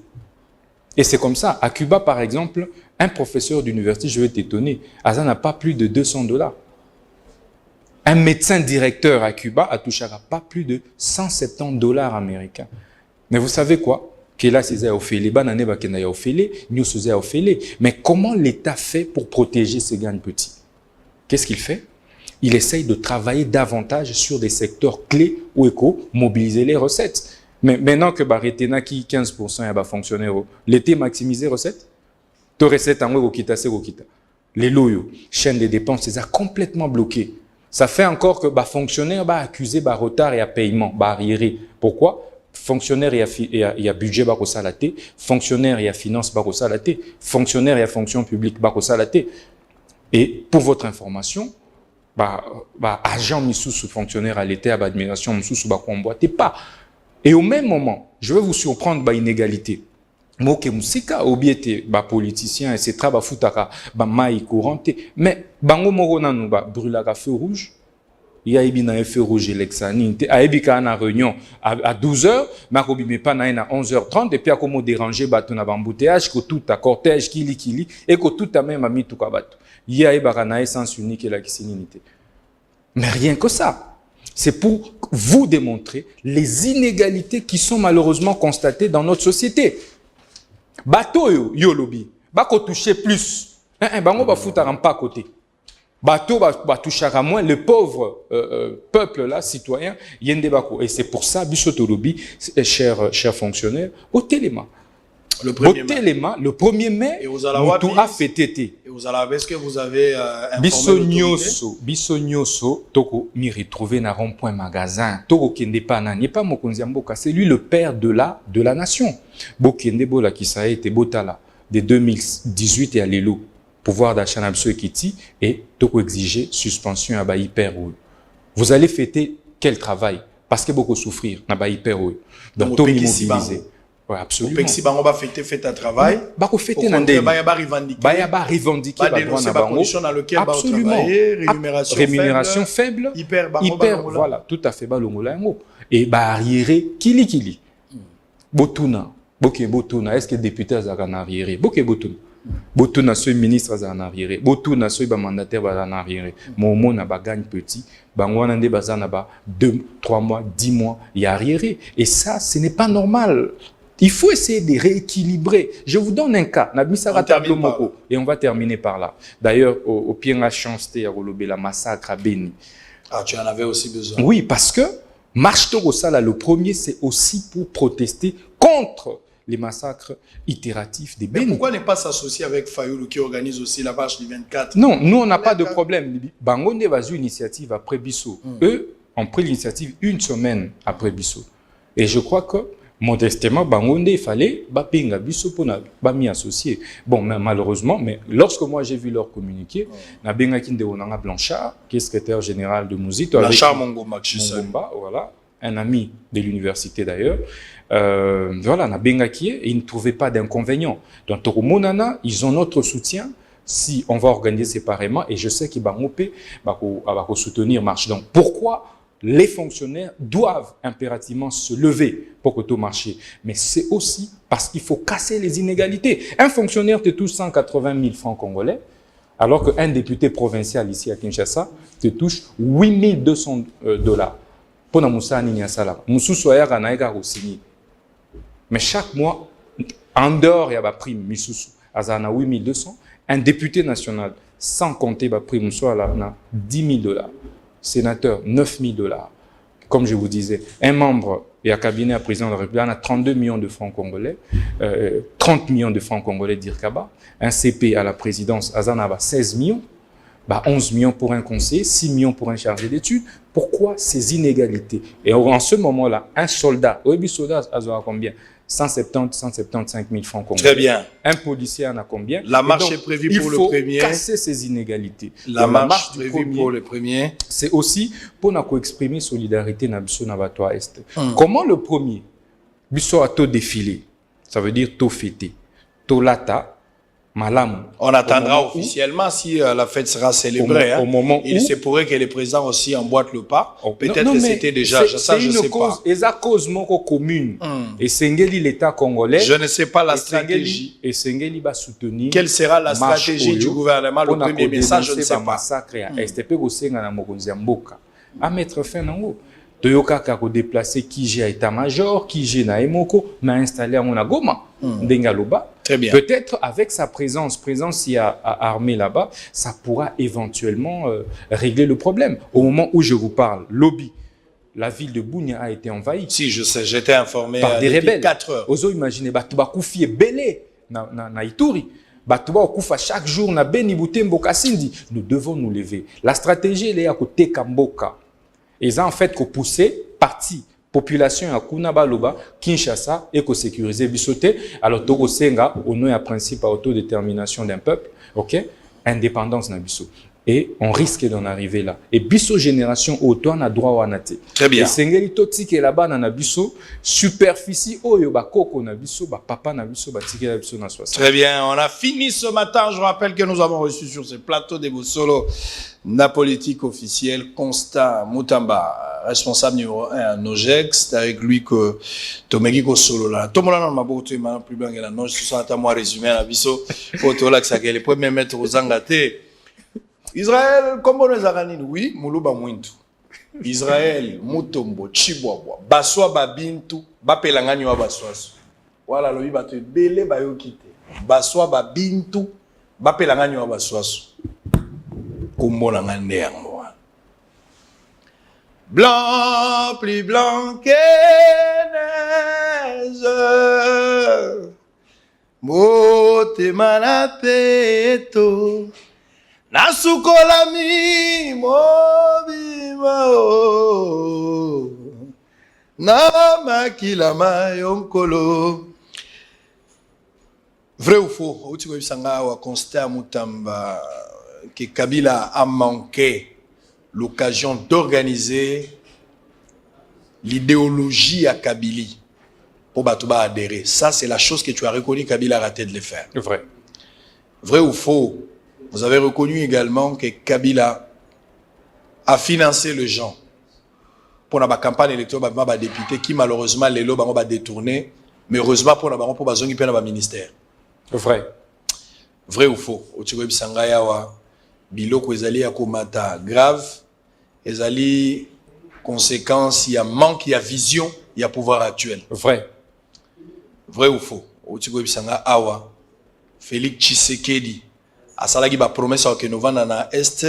Et c'est comme ça. À Cuba, par exemple, un professeur d'université, je vais t'étonner, Azan n'a pas plus de $200. Un médecin directeur à Cuba a touché pas plus de $170 américains. Mais vous savez quoi? Mais comment l'État fait pour protéger ces gains petits? Qu'est-ce qu'il fait? Il essaye de travailler davantage sur des secteurs clés où il faut mobiliser les recettes. Mais maintenant que Baretena qui 15% va fonctionner, l'été maximisé recettes, to recette en okita c'est okita. Les loyaux, chaîne des dépenses, c'est complètement bloqué. Ça fait encore que fonctionnaire va accuser retard et à paiement, arriéré. Pourquoi? Fonctionnaire il y a budget salaté, fonctionnaire il y a finance salaté, fonctionnaire il y a fonction publique salaté. Et pour votre information, agent missous sous fonctionnaire à l'été à l'administration missous sous comboité pas. Et au même moment, je vais vous surprendre inégalité. Moke musika obiete politicien etc. Futaka maï couranté. Mais bango moko nanu brûlaka feu rouge. Il y a un feu rouge électronique. Il y a une réunion à 12h, mais pas à 11h30 et puis à comment déranger bateau na embouteillage que tout à cortège kili et que tout à même ami tout kabato. Il y a un sens unique et la kisinité. Mais rien que ça. C'est pour vous démontrer les inégalités qui sont malheureusement constatées dans notre société. Bateau yo lobby, bako toucher plus. Bango ba foutara pas à côté. Bateau ba toucher moins le pauvre peuple là citoyen yende bako. Et c'est pour ça bisoto lobby cher fonctionnaire au téléma. Le 1er mai, tout a fêté. Et vous allez, est-ce que vous avez Bissonyoso, Toko, m'y retrouver dans rond-point magasin. Toko Kende Pana, n'est pas Mokonzi Mboka, c'est lui le père de la nation. Bokende Bola qui ça a été Botala de 2018 et à l'élo. Pouvoir d'achat n'absolu Ekiti et Toko exiger suspension à hyper. Vous allez fêter quel travail? Parce que beaucoup souffrir, n'a pas hyper. Donc, tout mobilisé. Ouais, absolument. Si on va fêter un travail, on va fêter un revendiquer absolument rémunération faible, hyper voilà, tout à fait et arriéré kili. Botuna, est-ce que le député a arriéré? Botuna. Boto na soy ministre za en arrière. Boto na soy ba mandataire ba en arrière. Momo na ba gagne petit. Bangwana nde bazana ba 2, 3 mois, 10 mois y arriéré. Et ça, ce n'est pas normal. Il faut essayer de rééquilibrer. Je vous donne un cas. Nabisara tableau moko. Et on va terminer par là. D'ailleurs, au pire la chance de Rolobé, la massacre à Beni. Ah, tu en avais aussi besoin. Oui, parce que Marche Torosala, le premier, c'est aussi pour protester contre les massacres itératifs des Beni. Mais pourquoi ne pas s'associer avec Fayoulou qui organise aussi la marche du 24? Non, nous, on n'a pas de problème. Bangonde va une initiative après Bissau. Eux ont pris l'initiative une semaine après Bissau. Et je crois que, modestement, Bangonde, il fallait Bapinga Bissau pour m'y associer. Bon, mais malheureusement, mais lorsque moi j'ai vu leur communiqué, Nabenga Kinde Onanga Blanchard, qui est secrétaire général de Mouzito, Blanchard Mongomba, voilà, un ami de l'université d'ailleurs. Voilà, Nabenga qui est, et ils ne trouvaient pas d'inconvénient. Donc, Toromonana, ils ont notre soutien si on va organiser séparément, et je sais qu'ils vont soutenir Marche. Donc, pourquoi les fonctionnaires doivent impérativement se lever pour que tout marche? Mais c'est aussi parce qu'il faut casser les inégalités. Un fonctionnaire te touche 180 000 francs congolais, alors qu'un député provincial ici à Kinshasa te touche 8 200 $. Pour mais chaque mois, en dehors, il y a la prime, Azana 8 200. Un député national, sans compter la prime, a 10 000 $. Sénateur, 9 000 $. Comme je vous disais, un membre et un cabinet à président de la République, on a 32 millions de francs congolais, 30 millions de francs congolais d'Irkaba. Un CP à la présidence, Azana a 16 millions, 11 millions pour un conseiller, 6 millions pour un chargé d'études. Pourquoi ces inégalités? Et en ce moment-là, un soldat, a combien? 175 000 francs congolais. Très bien. Un policier en a combien? La marche est prévue pour le premier. Il faut casser ces inégalités. La marche prévue pour le premier. C'est aussi pour exprimer solidarité na biso na bato à Est. Comment le premier? Biso a to défilé. Ça veut dire to fêter. To lata. Malam. On attendra officiellement si la fête sera célébrée. Au moment il se pourrait que les présidents aussi emboîtent le pas. Peut-être que c'était déjà. Ça, je ne sais pas. Et ça cause commune. Et Sengeli, l'État congolais. Je ne sais pas la stratégie. Et Sengeli va soutenir. Quelle sera la stratégie du gouvernement? Le premier message, je ne sais pas. Massacre à Est. À mettre fin en haut. Toyoka kako déplacer qui j'ai à état-major, qui j'ai na Emoko, m'a installé à Monagoma, Dengaloba. Très bien. Peut-être avec sa présence il y a armée là-bas, ça pourra éventuellement régler le problème. Au moment où je vous parle, Lobby, la ville de Bunia a été envahie. Si, je sais, j'étais informé par des rebelles. 4 heures. Ozo imaginez, Batuba Koufi est belé na Ituri. Batuba Koufa chaque jour na Beni Butembo Kasindi. Nous devons nous lever. La stratégie, elle est à côté Kamboka. Ils ont en fait que poussé partie population à Kunabaloba, Kinshasa et que sécuriser Bissoté. Alors Togo Senga, au nom et à principe à autodétermination d'un peuple, ok, indépendance na Bisso. Et on risque d'en arriver là. Et Bisso génération auto on a droit à naté. Très bien. Et Sengeli Totiki là-bas na Bisso, superficie oyo ba koko na Bisso, ba papa na Bisso, ba tiki na Bisso na 60. Très bien, on a fini ce matin. Je rappelle que nous avons reçu sur ce plateau de Bossolo la politique officielle, Constant Moutamba, responsable numéro 1 à Nogex. C'est avec lui que Tomegi Kosolo là. Tout le monde a ma botte, maintenant plus blanc que la noche. Ce sont à moi résumé à la Bisso. Photo là que ça qu'elle peut même mettre aux Angatés. Israël, comme on les a dit, oui, Moulouba Mwintu. Israël, Mutombo, Chibwabwa, Baswa Babintu, Bapelangani wa Baswasu. Voilà, le biba te belé bayo kite. Baswa Babintu, Bapelangani wa Baswasu. Kumbo na ngande yango. Blanc, plus blanc que neige. Mote manapeto. Nasukola mi mobima o na makila mayonkolo. Vrai ou faux? Outi ko bisanga wa Constant Moutamba que Kabila a manqué l'occasion d'organiser l'idéologie à Kabili pour Batouba adhérer. Ça c'est la chose que tu as reconnu Kabila a raté de le faire. Vrai. Vrai ou faux? Vous avez reconnu également que Kabila a financé les gens pour la campagne électorale de député qui malheureusement les lots va détourner, mais heureusement pour la pour bazongi pe na ministère. Vrai. Vrai ou faux? Otiko bisanga yawa biloko ezali ya komata grave, ezali conséquence, il y a manque, il y a vision, il y a pouvoir actuel. Vrai. Vrai ou faux? Otiko bisanga awa Félix Tshisekedi asalaki ba promesse au Kenovana na Est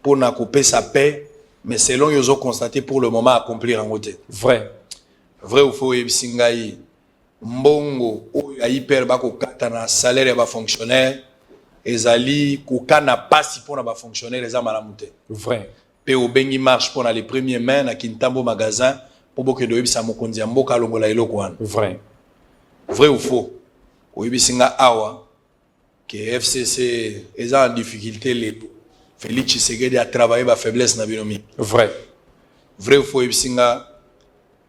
pour na couper sa paix, mais selon yozo constaté pour le moment accomplir en côté. Vrai. Vrai ou faux? Ebisingai mbongo oyo hyper bako kata na salaire ya ba fonctionnaire ezali kokana pasi pour na ba fonctionnaire eza malamu te. Vrai. Pe obengi marche pour na les premiers mains na Kintambo magasin pour boke do yebisa mokonzi ya mboka longola eloko wana. Vrai. Vrai ou faux? Oyebisinga awa que FCC eza en difficulté les Félix Tshisekedi a travaillé ba faiblesse na binomi. Vrai. Vrai ou faux? Oyebisinga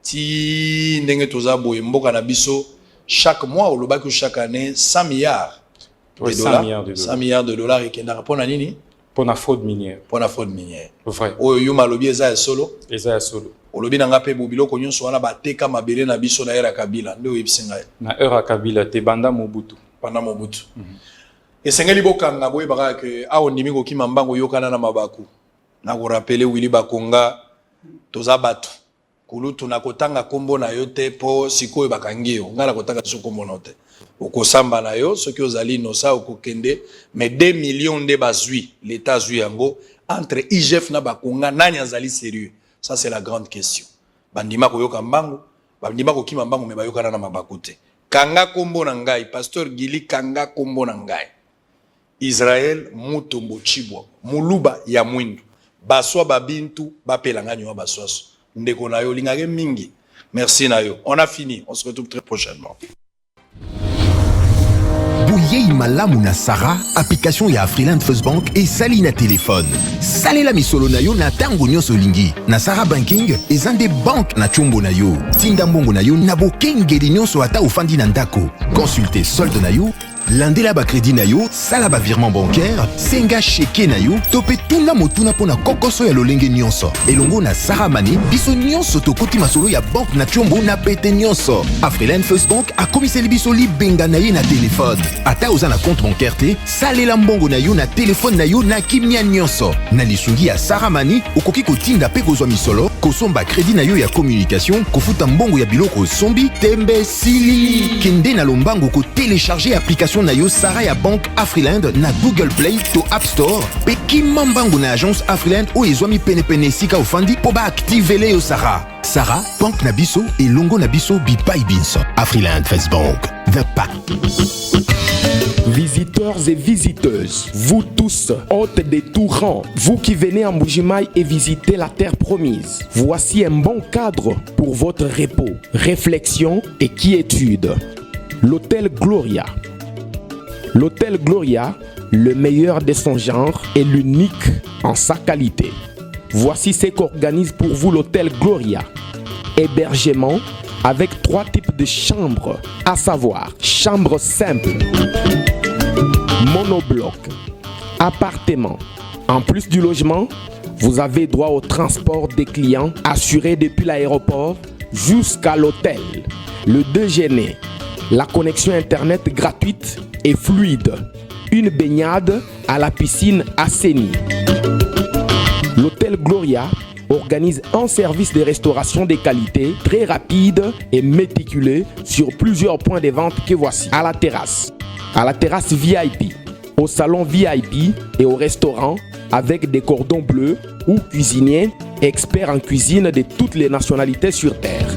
ti ndenge toza boye mboka na biso chaque mois ou que chaque année 100 milliards de dollars, 100 milliards de dollars et kenda pour nini? Pour la fraude minière. Pour la fraude minière. Vrai. Oyo yuma lobi eza solo. Eza solo. Olobi nanga pe bobilo ko nyonso wana bateka mabele na biso na era Kabila nde oyebisinga. Na era Kabila te banda Mobutu. Pendant Mobutu. Esengeli bokanga boye baka ke awo ndimi ko kimambango yokana na mabaku. Na ko rappeler Willy Bakonga toza batu. Kulutu na kotanga kombo na yo te po sikoyo bakangi yo ngala kotanga so kombo na te okosamba na yo soki ozali nosa okokende mais 2 millions de bazui l'état zui yango entre IGF na bakonga nani azali sérieux, ça c'est la grande question. Bandima ko yoka mbango bandima ko kima mbango me bayokana na mabakote kanga kombo na ngai pasteur Gili kanga kombo na ngai Israël mutombo chibwa muluba ya mwindu baswa babintu bapelanga nyo baswaso. Merci Nayo. On a fini. On se retrouve très prochainement. Bouyei malamu na Sarah, application ya Afriland First Bank et Salina téléphone. Salela misolo na yo na tango nyonso lingi. Na Sarah Banking, ezande bank na chombo na yo. Tinda mbongo na yo na bokengeli nyonso ata ofandi na ndako. Consultez solde na yo. Landela ba crédit na yo, sala ba virement bancaire, senga cheke na yo, topé tuna motuna pona kokoso ya lolenge nyonso. Elongo na Sarah Money, biso nyonso to koti masolo ya banque na chombo na pete nyonso. Afriland First Bank a komiseli biso li benga na ye na téléphone. Ata oza na compte bancaire te, salela mbongo na yo na téléphone na yo na kimia nyonso. Na lisungi ya Sarah Money, okoki kotinda pe kozwa misolo, kosomba crédit na yo ya communication, kofuta mbongo ya biloko sombi, tembe sili. Kende na lombango ko télécharger application na yo Sarah ya Bank Afriland na Google Play to App Store pe kimambango na agence Afriland o ezwami pene sika ofandi po ba activer yo Sarah. Sarah, Bank na biso et longo na biso bipai binso. Afriland First Bank, the pack. Visiteurs et visiteuses, vous tous, hôtes des tout rangs, vous qui venez en Mbujimaï et visiter la terre promise, voici un bon cadre pour votre repos, réflexion et quiétude. L'hôtel Gloria. L'hôtel Gloria, le meilleur de son genre et l'unique en sa qualité. Voici ce qu'organise pour vous l'hôtel Gloria. Hébergement avec 3 types de chambres, à savoir chambre simple, monobloc, appartement. En plus du logement, vous avez droit au transport des clients assuré depuis l'aéroport jusqu'à l'hôtel. Le déjeuner, la connexion internet gratuite et fluide, une baignade à la piscine assainie. L'hôtel Gloria organise un service de restauration de qualité très rapide et méticuleux sur plusieurs points de vente que voici. À la terrasse VIP, au salon VIP et au restaurant avec des cordons bleus ou cuisiniers experts en cuisine de toutes les nationalités sur terre.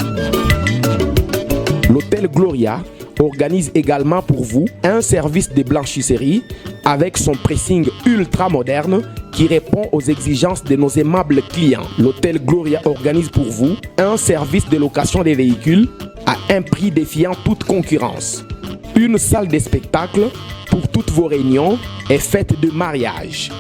L'hôtel Gloria organise également pour vous un service de blanchisserie avec son pressing ultra moderne qui répond aux exigences de nos aimables clients. L'hôtel Gloria organise pour vous un service de location des véhicules à un prix défiant toute concurrence. Une salle de spectacle pour toutes vos réunions et fêtes de mariage.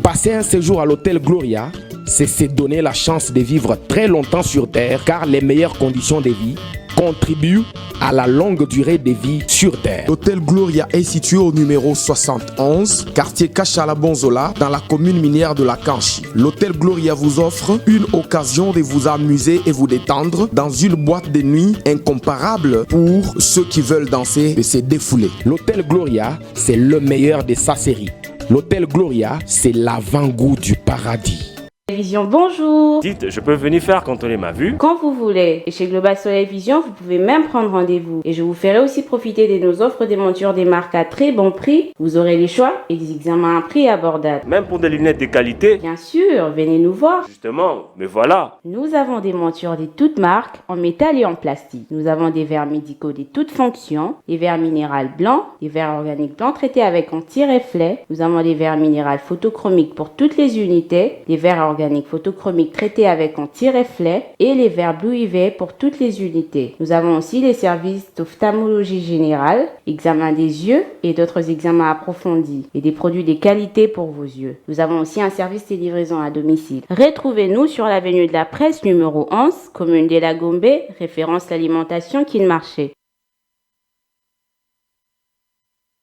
Passer un séjour à l'hôtel Gloria, c'est se donner la chance de vivre très longtemps sur terre car les meilleures conditions de vie, contribue à la longue durée des vies sur Terre. L'hôtel Gloria est situé au numéro 71, quartier Kachala-Bonzola, dans la commune minière de la Kanchi. L'hôtel Gloria vous offre une occasion de vous amuser et vous détendre dans une boîte de nuit incomparable pour ceux qui veulent danser et se défouler. L'hôtel Gloria, c'est le meilleur de sa série. L'hôtel Gloria, c'est l'avant-goût du paradis. Vision, bonjour. Dites, je peux venir faire contrôler ma vue? Quand vous voulez. Et chez Global Soleil Vision, vous pouvez même prendre rendez-vous. Et je vous ferai aussi profiter de nos offres des montures des marques à très bon prix. Vous aurez les choix et des examens à prix abordables. Même pour des lunettes de qualité? Bien sûr, venez nous voir. Justement, mais voilà. Nous avons des montures de toutes marques, en métal et en plastique. Nous avons des verres médicaux de toutes fonctions, des verres minéraux blancs, des verres organiques blancs traités avec anti-reflet. Nous avons des verres minéraux photochromiques pour toutes les unités, des verres organiques photochromiques traités avec anti-reflet et les verres Blue UV pour toutes les unités. Nous avons aussi les services d'ophtalmologie générale, examen des yeux et d'autres examens approfondis et des produits de qualité pour vos yeux. Nous avons aussi un service de livraison à domicile. Retrouvez-nous sur l'avenue de la Presse numéro 11, commune de la Gombe, référence l'alimentation Kin Marché.